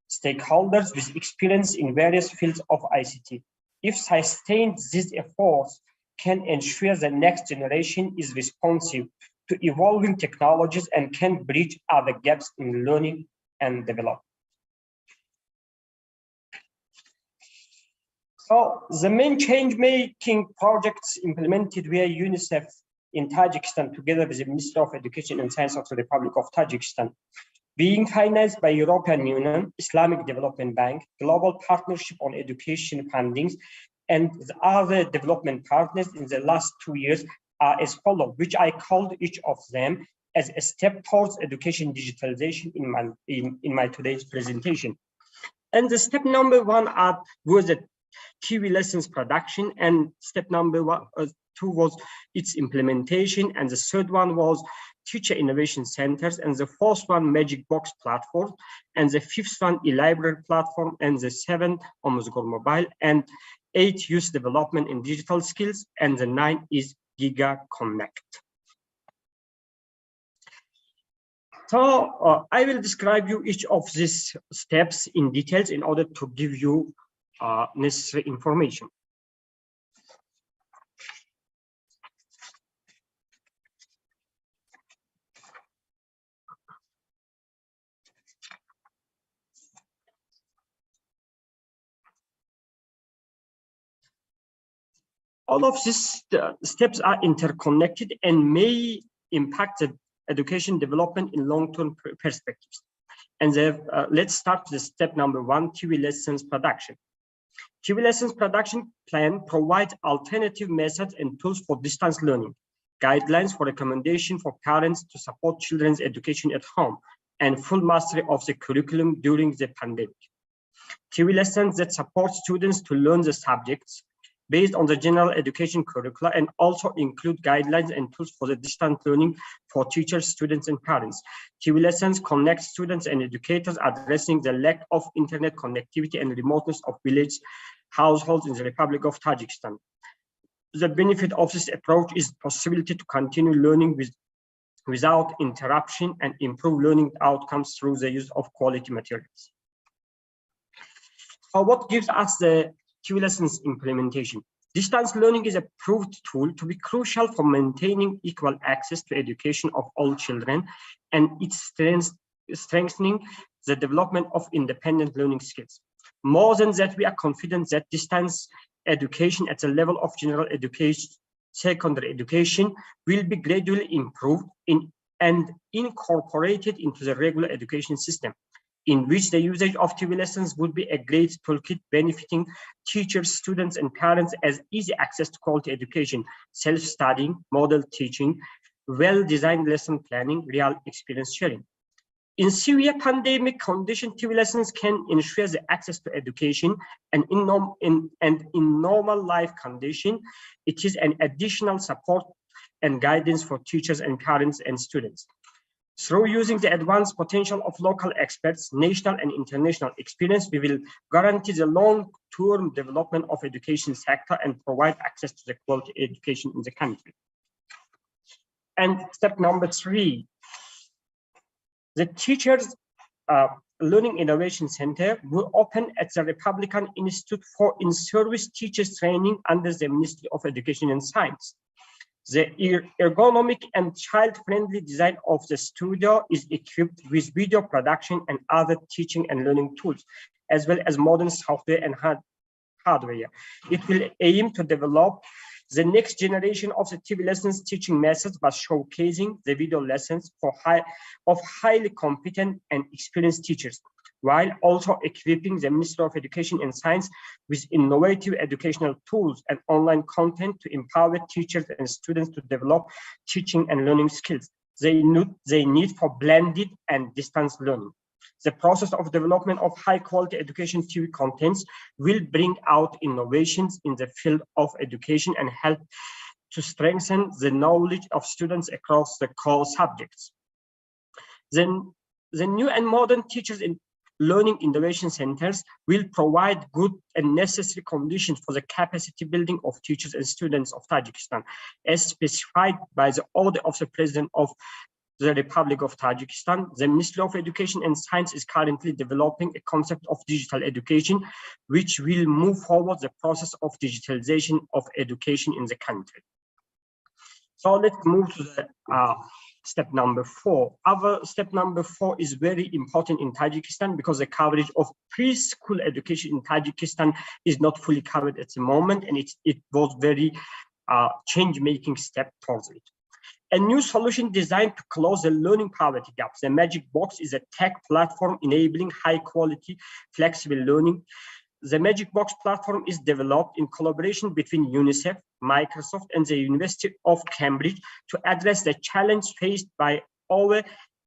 stakeholders with experience in various fields of ICT. If sustained, these efforts can ensure the next generation is responsive to evolving technologies and can bridge other gaps in learning and development. So the main change-making projects implemented via UNICEF in Tajikistan, together with the Ministry of Education and Science of the Republic of Tajikistan, being financed by European Union, Islamic Development Bank, Global Partnership on Education Fundings, and the other development partners in the last 2 years are as follows, which I called each of them as a step towards education digitalization in my today's presentation. And the step number one was the TV lessons production, and step number two was its implementation, and the third one was teacher innovation centers, and the fourth one Magic Box platform, and the fifth one e-library platform, and the seventh Omuzgur Mobile, and 8 youth development in digital skills, and the 9 is Giga Connect. So I will describe you each of these steps in details in order to give you necessary information. All of these steps are interconnected and may impact the education development in long-term perspectives. And let's start with step number one, TV lessons production. TV lessons production plan provides alternative methods and tools for distance learning, guidelines for recommendation for parents to support children's education at home, and full mastery of the curriculum during the pandemic. TV lessons that support students to learn the subjects based on the general education curricula and also include guidelines and tools for the distance learning for teachers, students, and parents. TV lessons connect students and educators addressing the lack of internet connectivity and remoteness of village households in the Republic of Tajikistan. The benefit of this approach is the possibility to continue learning without interruption and improve learning outcomes through the use of quality materials. What gives us the TV lessons implementation? Distance learning is a proved tool to be crucial for maintaining equal access to education of all children, and it's strengthening the development of independent learning skills. More than that, we are confident that distance education at the level of general education, secondary education, will be gradually improved and incorporated into the regular education system, in which the usage of TV lessons would be a great toolkit benefiting teachers, students, and parents as easy access to quality education, self-studying, model teaching, well-designed lesson planning, real experience sharing. In severe pandemic condition, TV lessons can ensure the access to education, and in normal life condition, it is an additional support and guidance for teachers and parents and students. Through using the advanced potential of local experts, national and international experience, we will guarantee the long-term development of education sector and provide access to the quality education in the country. And step number 3, the Teachers Learning Innovation Center will open at the Republican Institute for In-Service Teachers Training under the Ministry of Education and Science. The ergonomic and child-friendly design of the studio is equipped with video production and other teaching and learning tools, as well as modern software and hardware. It will aim to develop the next generation of the TV lessons teaching methods by showcasing the video lessons of highly competent and experienced teachers, while also equipping the Ministry of Education and Science with innovative educational tools and online content to empower teachers and students to develop teaching and learning skills they need for blended and distance learning. The process of development of high-quality education TV contents will bring out innovations in the field of education and help to strengthen the knowledge of students across the core subjects. Then the new and modern teachers in learning innovation centers will provide good and necessary conditions for the capacity building of teachers and students of Tajikistan, as specified by the order of the President of the Republic of Tajikistan. The Ministry of Education and Science is currently developing a concept of digital education, which will move forward the process of digitalization of education in the country. So let's move to the step number 4. Our step number 4 is very important in Tajikistan because the coverage of preschool education in Tajikistan is not fully covered at the moment, and it was very change-making step towards it. A new solution designed to close the learning poverty gaps. The Magic Box is a tech platform enabling high-quality, flexible learning. The Magic Box platform is developed in collaboration between UNICEF, Microsoft, and the University of Cambridge to address the challenge faced by over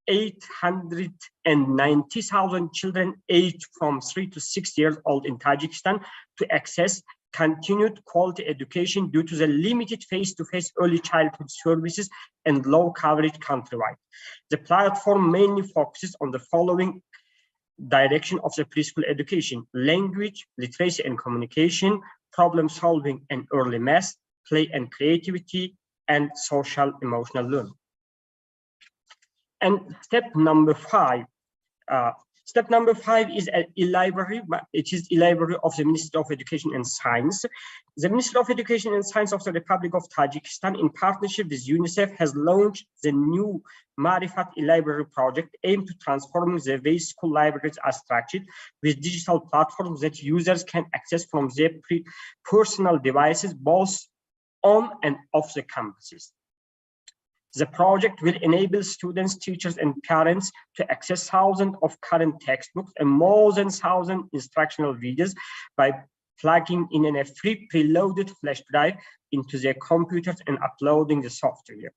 890,000 children aged from 3 to 6 years old in Tajikistan to access continued quality education due to the limited face-to-face early childhood services and low coverage countrywide. The platform mainly focuses on the following direction of the preschool education: language, literacy and communication, problem solving and early math, play and creativity, and social emotional learning. And step number 5 is an e-library. It is e-library of the Ministry of Education and Science. The Ministry of Education and Science of the Republic of Tajikistan, in partnership with UNICEF, has launched the new Marifat e-library project aimed to transform the way school libraries are structured with digital platforms that users can access from their personal devices, both on and off the campuses. The project will enable students, teachers, and parents to access thousands of current textbooks and more than 1,000 instructional videos by plugging in a free preloaded flash drive into their computers and uploading the software.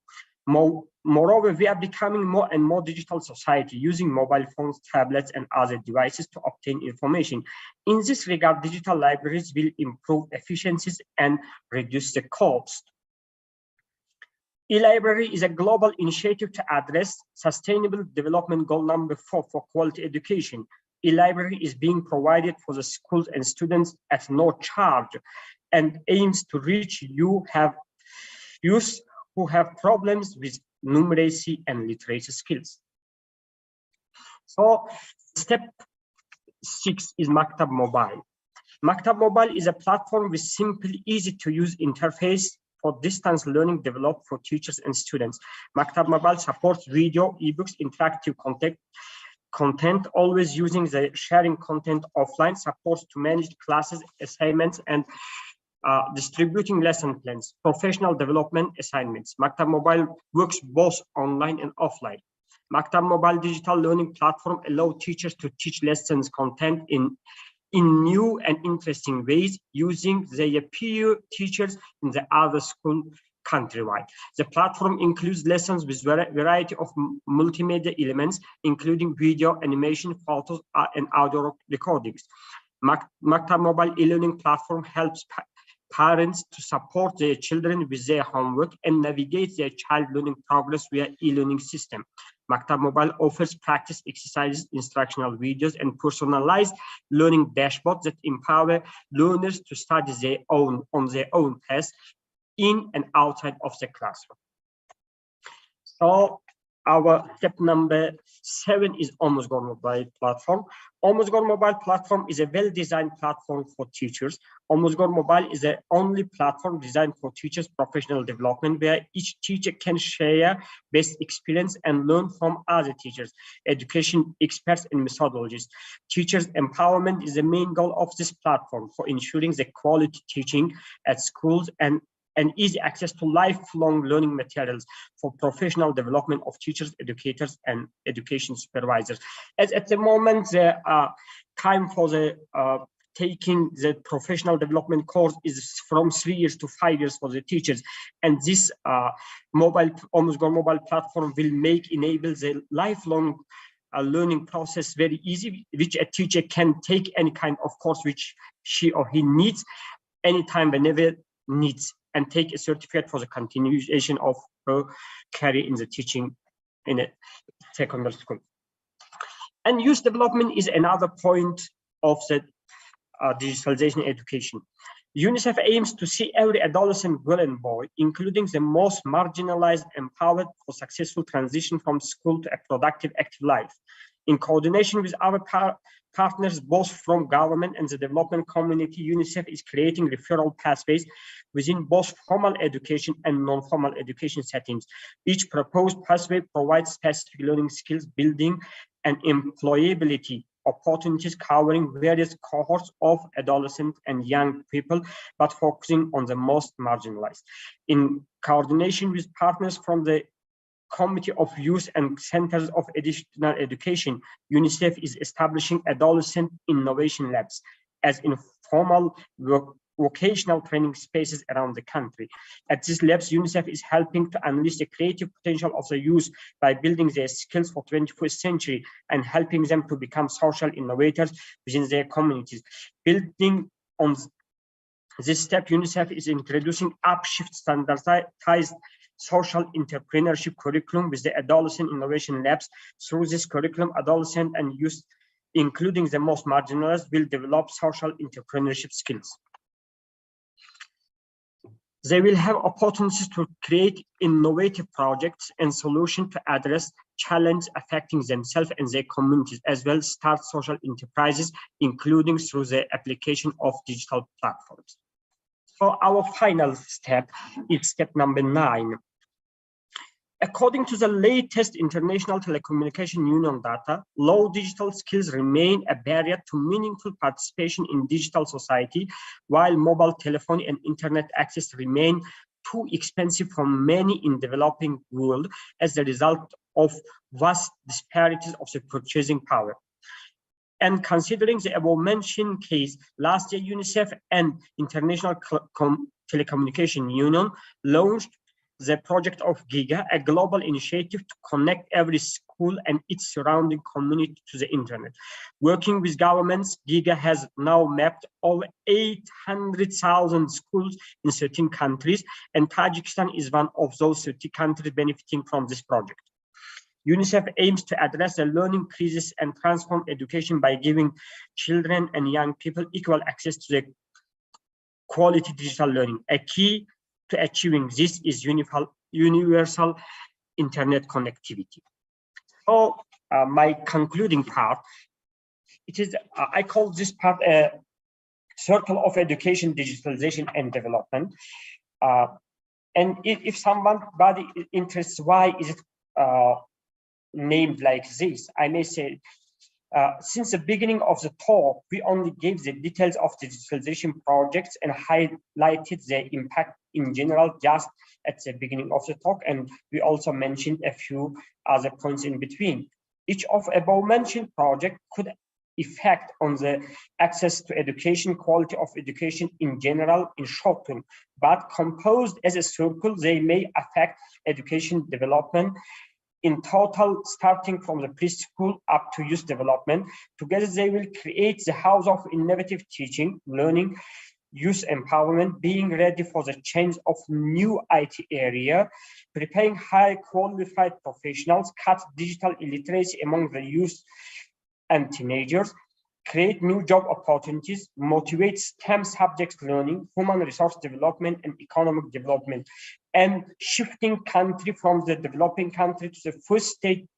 Moreover, we are becoming more and more digital society, using mobile phones, tablets, and other devices to obtain information. In this regard, digital libraries will improve efficiencies and reduce the cost. E-library is a global initiative to address Sustainable Development Goal number 4 for quality education. E-library is being provided for the schools and students at no charge and aims to reach youth who have problems with numeracy and literacy skills. So step 6 is Maktab Mobile. Maktab Mobile is a platform with simple, easy to use interface for distance learning developed for teachers and students. Maktab Mobile supports video, ebooks, interactive content, always using the sharing content offline, supports to manage classes, assignments, and distributing lesson plans, professional development assignments. Maktab Mobile works both online and offline. Maktab Mobile digital learning platform allows teachers to teach lessons content in new and interesting ways using their peer teachers in the other school countrywide. The platform includes lessons with variety of multimedia elements, including video, animation, photos, and audio recordings. Maktab Mobile e-learning platform helps parents to support their children with their homework and navigate their child learning progress via e-learning system. Maktab Mobile offers practice exercises, instructional videos, and personalized learning dashboards that empower learners to study on their own pace in and outside of the classroom. So our step number 7 is Almost Gone Mobile platform. Almost Gone Mobile platform is a well-designed platform for teachers. Almost Gone Mobile is the only platform designed for teachers' professional development, where each teacher can share best experience and learn from other teachers, education experts, and methodologists. Teachers' empowerment is the main goal of this platform for ensuring the quality teaching at schools and easy access to lifelong learning materials for professional development of teachers, educators, and education supervisors. As at the moment, the time for the taking the professional development course is from 3 years to 5 years for the teachers. And this Almost Gone Mobile platform will enable the lifelong learning process very easy, which a teacher can take any kind of course which she or he needs anytime, whenever needs, and take a certificate for the continuation of her career in the teaching in a secondary school. And youth development is another point of the digitalization education. UNICEF aims to see every adolescent girl and boy, including the most marginalized, empowered for successful transition from school to a productive, active life. In coordination with our partners, both from government and the development community, UNICEF is creating referral pathways within both formal education and non-formal education settings. Each proposed pathway provides specific learning skills building and employability opportunities covering various cohorts of adolescent and young people, but focusing on the most marginalized. In coordination with partners from the Committee of Youth and Centers of Additional Education, UNICEF is establishing adolescent innovation labs as informal vocational training spaces around the country. At these labs, UNICEF is helping to unleash the creative potential of the youth by building their skills for 21st century and helping them to become social innovators within their communities. Building on this step, UNICEF is introducing Upshift standardized social entrepreneurship curriculum with the adolescent innovation labs. Through this curriculum, adolescent and youth, including the most marginalized, will develop social entrepreneurship skills. They will have opportunities to create innovative projects and solutions to address challenges affecting themselves and their communities, as well as start social enterprises, including through the application of digital platforms. So our final step is step number 9. According to the latest International Telecommunication Union data, low digital skills remain a barrier to meaningful participation in digital society, while mobile telephony and internet access remain too expensive for many in developing world as a result of vast disparities of the purchasing power. And considering the above-mentioned case, last year UNICEF and International Telecommunication Union launched the project of GIGA, a global initiative to connect every school and its surrounding community to the internet. Working with governments, GIGA has now mapped over 800,000 schools in 13 countries, and Tajikistan is one of those 30 countries benefiting from this project. UNICEF aims to address the learning crisis and transform education by giving children and young people equal access to the quality digital learning. A key to achieving this is universal internet connectivity. So my concluding part, it is I call this part a circle of education, digitalization, and development. And if somebody is interested, why is it named like this? I may say, since the beginning of the talk, we only gave the details of the digitalization projects and highlighted their impact in general just at the beginning of the talk, and we also mentioned a few other points in between. Each of above mentioned project could effect on the access to education, quality of education in general in short term, but composed as a circle, they may affect education development in total, starting from the preschool up to youth development. Together, they will create the house of innovative teaching, learning, youth empowerment, being ready for the change of new IT area, preparing high qualified professionals, cut digital illiteracy among the youth and teenagers, create new job opportunities, motivate STEM subjects learning, human resource development, and economic development, and shifting country from the developing country to the first state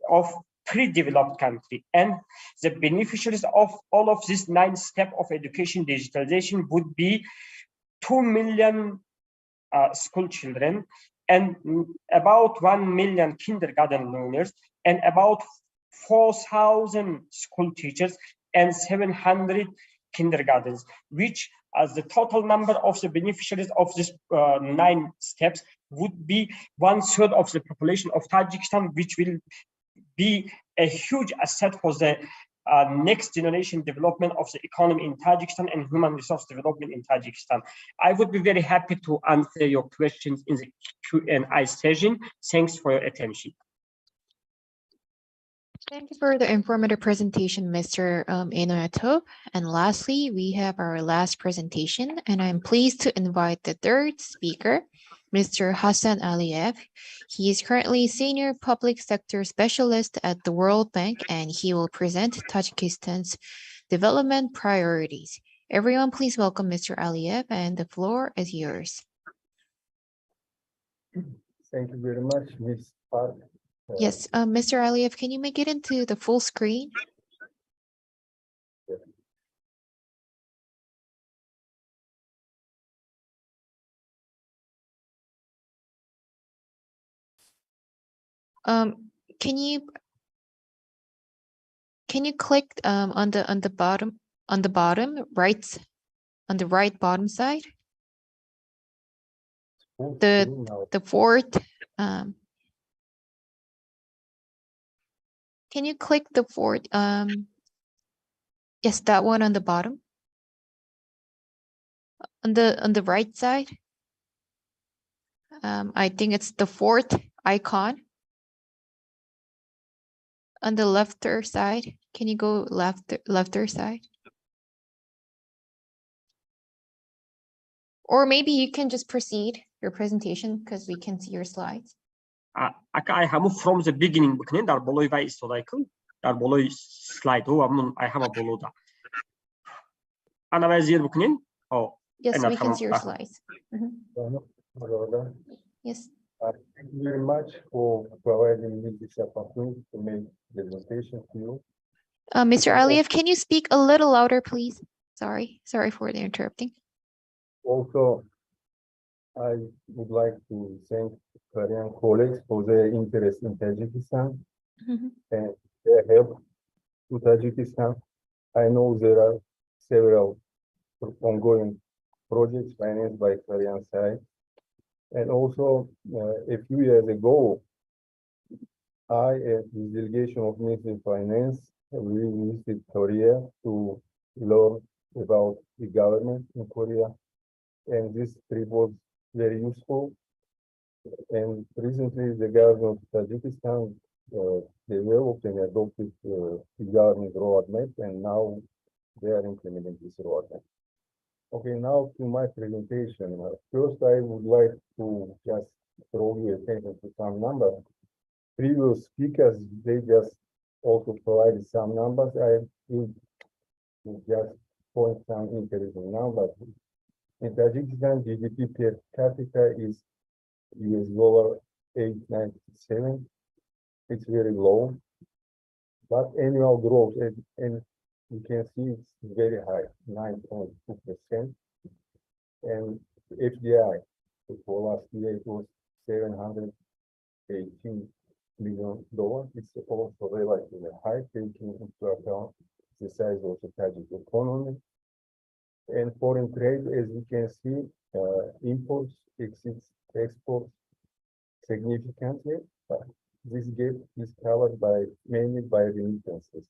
of pre-developed country. And the beneficiaries of all of these 9 steps of education digitalization would be 2 million school children and about 1 million kindergarten learners and about 4,000 school teachers and 700 kindergartens, which as the total number of the beneficiaries of this 9 steps would be 1/3 of the population of Tajikistan, which will be a huge asset for the next generation development of the economy in Tajikistan and human resource development in Tajikistan. I would be very happy to answer your questions in the Q&A session. Thanks for your attention. Thank you for the informative presentation, Mr. Inoyato. And lastly, we have our last presentation, and I'm pleased to invite the third speaker, Mr. Hassan Aliyev. He is currently Senior Public Sector Specialist at the World Bank, and he will present Tajikistan's development priorities. Everyone, please welcome Mr. Aliyev, and the floor is yours. Thank you very much, Ms. Park. Yes, Mr. Aliyev, can you make it into the full screen? Can you click on the bottom right, on the right bottom side, Full the screen now. the fourth can you click the fourth yes, that one on the bottom, on the right side? I think it's the fourth icon on the lefter side. Can you go lefter side? Or maybe you can just proceed your presentation because we can see your slides. I have from the beginning because dar boloi vai cycle dar boloi slide ho I have a boloda. Ana vai zer bukunin. Oh. Yes, we can see your slides. Yes. Thank you very much for providing me this opportunity to make presentation to you. Mr. Aliyev, can you speak a little louder, please? Sorry for the interrupting. Also, I would like to thank Korean colleagues for their interest in Tajikistan and their help to Tajikistan. I know there are several ongoing projects financed by Korean side. And also, a few years ago, I and the delegation of Ministry of Finance, we visited Korea to learn about the government in Korea. And this trip was very useful. And recently, the government of Tajikistan developed and adopted the government roadmap, and now they are implementing this roadmap. Okay, now to my presentation. First, I would like to just draw your attention to some numbers. Previous speakers, they just also provided some numbers. I will just point some interesting numbers. In Tajikistan, GDP per capita is $897. It's very low, but annual growth, and you can see it's very high, 9.2%. And FDI for last year it was $718 million. It's also relatively high, taking into account the size of the Tajik economy. And foreign trade, as you can see, imports exceeds exports significantly. This gap is covered mainly by remittances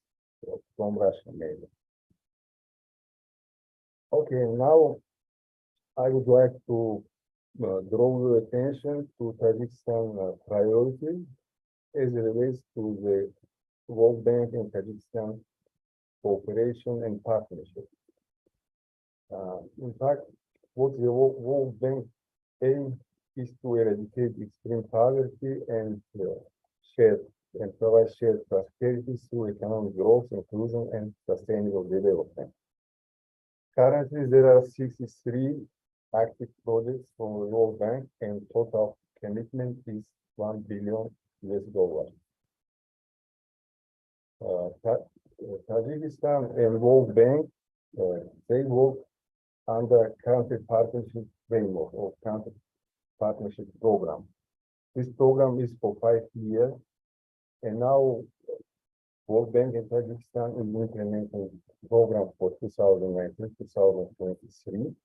from Russia mainly. Okay, now I would like to draw your attention to Tajikistan priorities as it relates to the World Bank and Tajikistan cooperation and partnership. In fact, what the World Bank aim is to eradicate extreme poverty and provide shared prosperity through economic growth, inclusion, and sustainable development. Currently, there are 63 active projects from the World Bank, and total commitment is $1 billion. Tajikistan and World Bank, they work under country partnership framework or country partnership program. This program is for 5 years, and now World Bank and Tajikistan is implementing program for 2019-2023.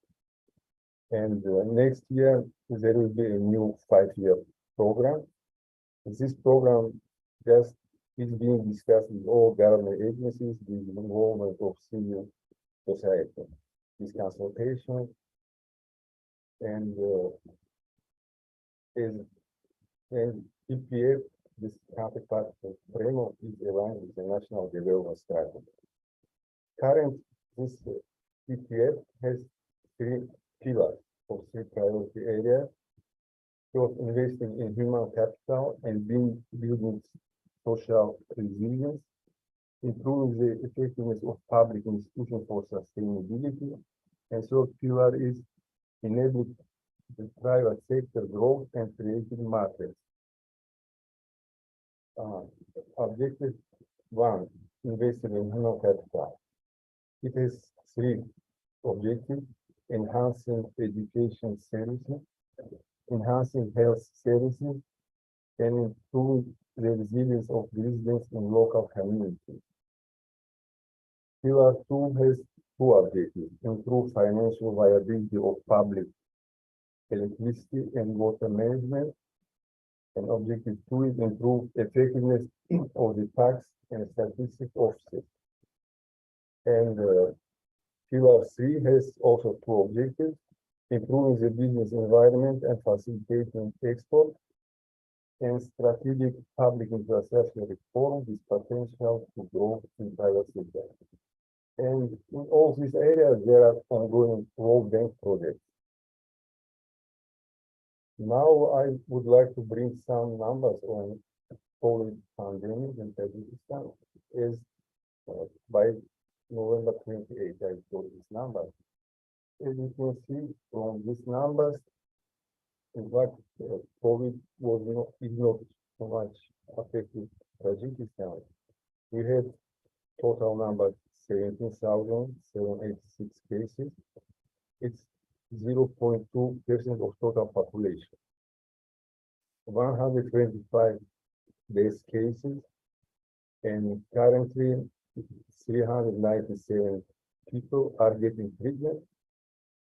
And next year, there will be a new 5-year program. This program just is being discussed with all government agencies, with the involvement of civil society. This consultation and PPF, this counterpart framework, is aligned with the national development strategy. Current, this PPF has 3 pillars or 3 priority areas. First, investing in human capital and building social resilience. improving the effectiveness of public institutions for sustainability. And third pillar is enabling the private sector growth and creating markets. Objective 1, investing in human capital. It has 3 objectives: enhancing education services, enhancing health services, and improving the resilience of residents in local communities. Pillar 2 has 2 objectives: improve financial viability of public electricity and water management. And objective 2 is improve effectiveness of the tax and statistic offices. And pillar 3 has also 2 objectives: improving the business environment and facilitating export, and strategic public infrastructure reform with potential to grow in private sector. And in all these areas, there are ongoing World Bank projects. Now I would like to bring some numbers on COVID pandemic in Tajikistan. Is by November 28, I got this number. As you can see from these numbers, in fact, COVID is not so much affected Tajikistan. We had total number 17,786 cases. It's 0.2% of total population. 125 death cases, and currently 397 people are getting treatment.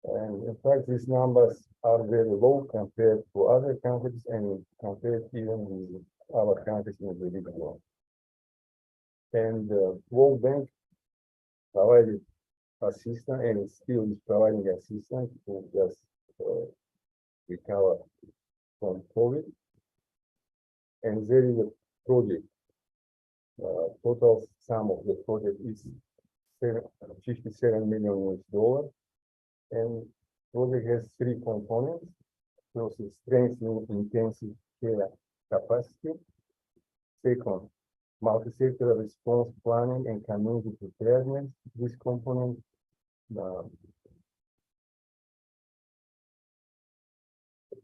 And in fact, these numbers are very low compared to other countries and compared even with our countries in the region. And the World Bank provided assistance and still is providing assistance to just recover from COVID. And there is a project. Total sum of the project is $57 million. And project has 3 components. First is strengthening intensive care capacity. Second, multi-sector response planning and community preparedness. This component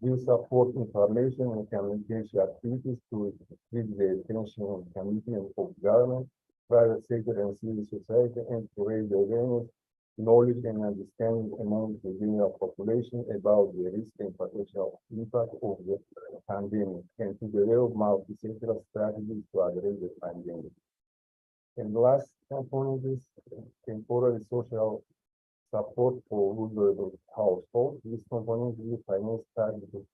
will support information and communication activities to increase the attention and commitment of government, private sector, and civil society, and to raise awareness, knowledge, and understanding among the general population about the risk and potential impact of the pandemic, and to develop multi-sectoral strategies to address the pandemic. And the last component is temporary social support for vulnerable households. This component will finance targeted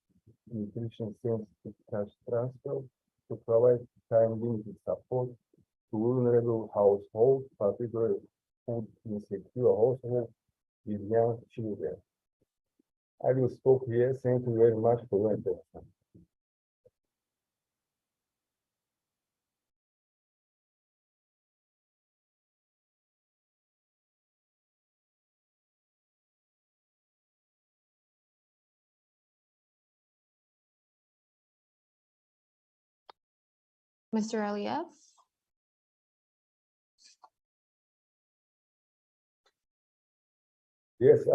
nutrition sensitive cash transfer to provide time-limited support to vulnerable households, particularly food insecure households with young children. I will stop here. Thank you very much for your attention. Mr. Aliyev? Yes,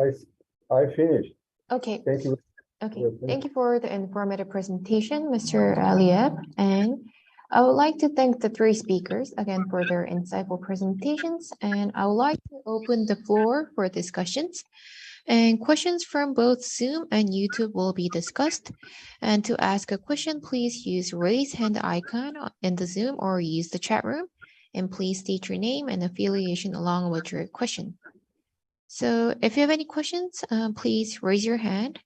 I finished. Okay. Thank you. Okay, thank you for the informative presentation, Mr. Aliyev. And I would like to thank the 3 speakers again for their insightful presentations. And I would like to open the floor for discussions. And questions from both Zoom and YouTube will be discussed. And to ask a question, please use raise hand icon in the Zoom or use the chat room. And please state your name and affiliation along with your question. So if you have any questions, please raise your hand.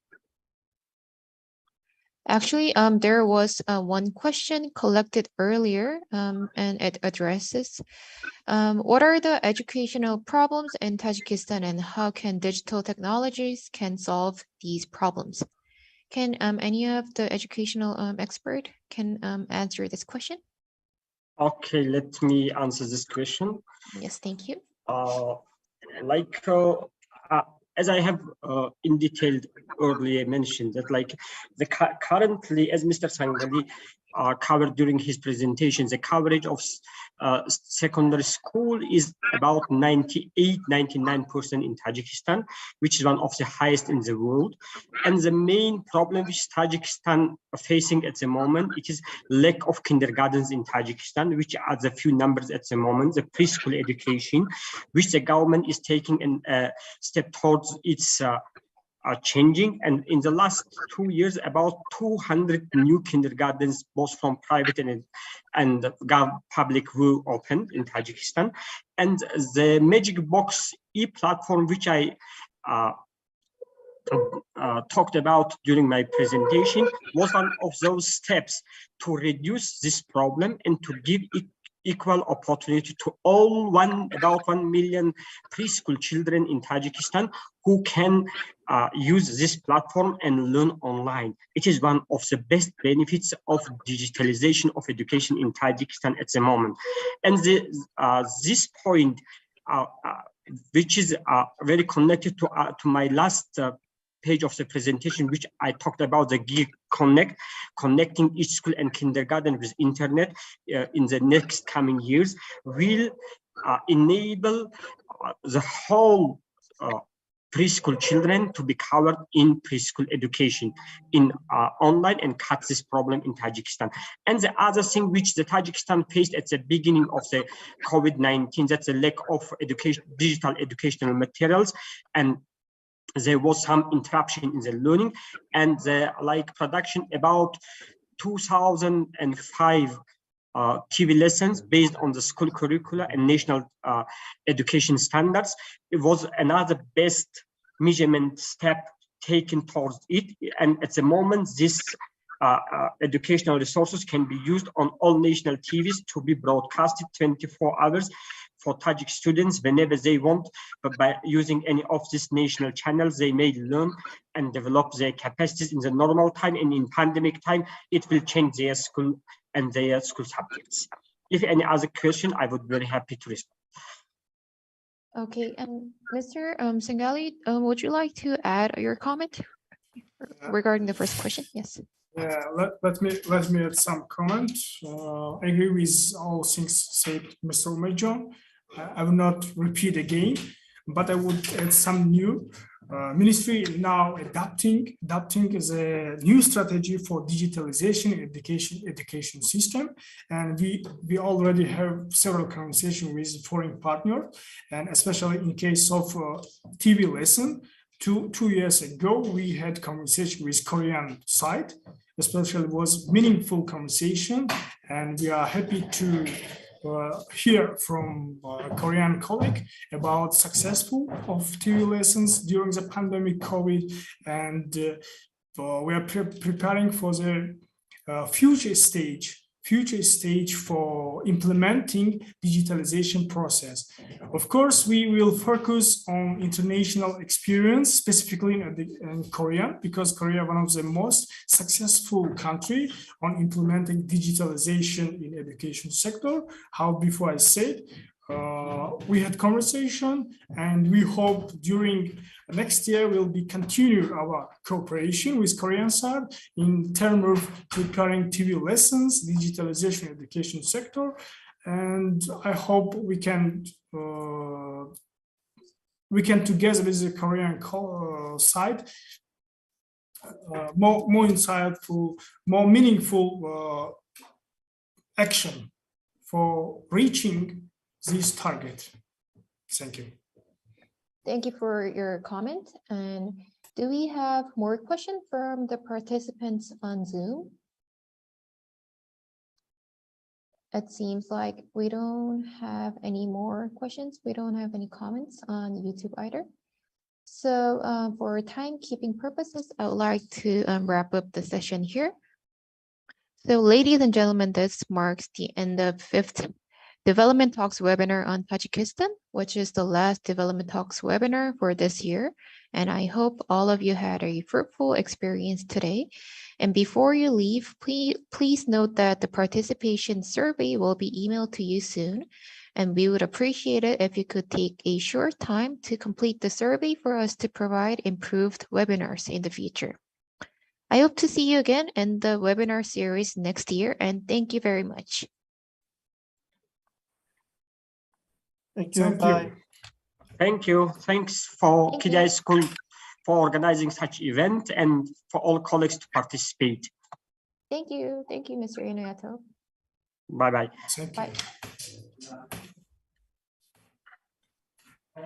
Actually, there was one question collected earlier, and it addresses what are the educational problems in Tajikistan and how can digital technologies can solve these problems? Can any of the educational expert can answer this question? Okay, let me answer this question. Yes, thank you. As I have in detail earlier mentioned that currently, as Mr. Sangali covered during his presentation. The coverage of secondary school is about 98-99% in Tajikistan, which is one of the highest in the world. And the main problem which Tajikistan facing at the moment, it is lack of kindergartens in Tajikistan, which are the few numbers at the moment, the preschool education, which the government is taking a step towards its are changing. And in the last 2 years, about 200 new kindergartens, both from private and public, were opened in Tajikistan. And the Magic Box e-platform, which I talked about during my presentation, was one of those steps to reduce this problem and to give equal opportunity to all about 1 million preschool children in Tajikistan who can use this platform and learn online. It is one of the best benefits of digitalization of education in Tajikistan at the moment. And this point, which is very connected to my last page of the presentation, which I talked about, the Gig Connect, connecting each school and kindergarten with internet in the next coming years, will enable the whole preschool children to be covered in preschool education in online and cut this problem in Tajikistan. And the other thing which the Tajikistan faced at the beginning of the COVID-19, that's a lack of digital educational materials, and there was some interruption in the learning, and the production about 2005 TV lessons based on the school curricula and national education standards. It was another best measurement step taken towards it. And at the moment, this educational resources can be used on all national TVs to be broadcasted 24 hours for Tajik students whenever they want. But by using any of these national channels, they may learn and develop their capacities in the normal time, and in pandemic time, it will change their school and their school subjects. If any other question, I would be very happy to respond. Okay, and Mr. Singali, would you like to add your comment regarding the first question? Yes. Yeah, let me add some comment. I agree with all things said, Mr. Major. I will not repeat again, but I would add some new. Ministry now adapting is a new strategy for digitalization education system, and we already have several conversations with foreign partners, and especially in case of TV lesson. Two years ago, we had conversation with Korean side, especially was meaningful conversation, and we are happy to hear from a Korean colleague about successful of TV lessons during the pandemic COVID, and we are preparing for the future stage for implementing digitalization process. Of course, we will focus on international experience, specifically in Korea, because Korea is one of the most successful country on implementing digitalization in education sector. How before I said, we had conversation, and we hope during next year we'll be continue our cooperation with Korean side in terms of preparing TV lessons, digitalization education sector, and I hope we can together with the Korean side more insightful, more meaningful action for reaching this target. Thank you. Thank you for your comment. And do we have more questions from the participants on Zoom? It seems like we don't have any more questions. We don't have any comments on YouTube either. So for timekeeping purposes, I would like to wrap up the session here. So ladies and gentlemen, this marks the end of 5th Development Talks webinar on Tajikistan, which is the last Development Talks webinar for this year. And I hope all of you had a fruitful experience today. And before you leave, please note that the participation survey will be emailed to you soon. And we would appreciate it if you could take a short time to complete the survey for us to provide improved webinars in the future. I hope to see you again in the webinar series next year, and thank you very much. Thank you. Thank Bye. you. Thank you. Thanks for Thank KDI you. School for organizing such event and for all colleagues to participate. Thank you. Thank you, Mr. Inoyato. Bye-bye. Thank Bye. you.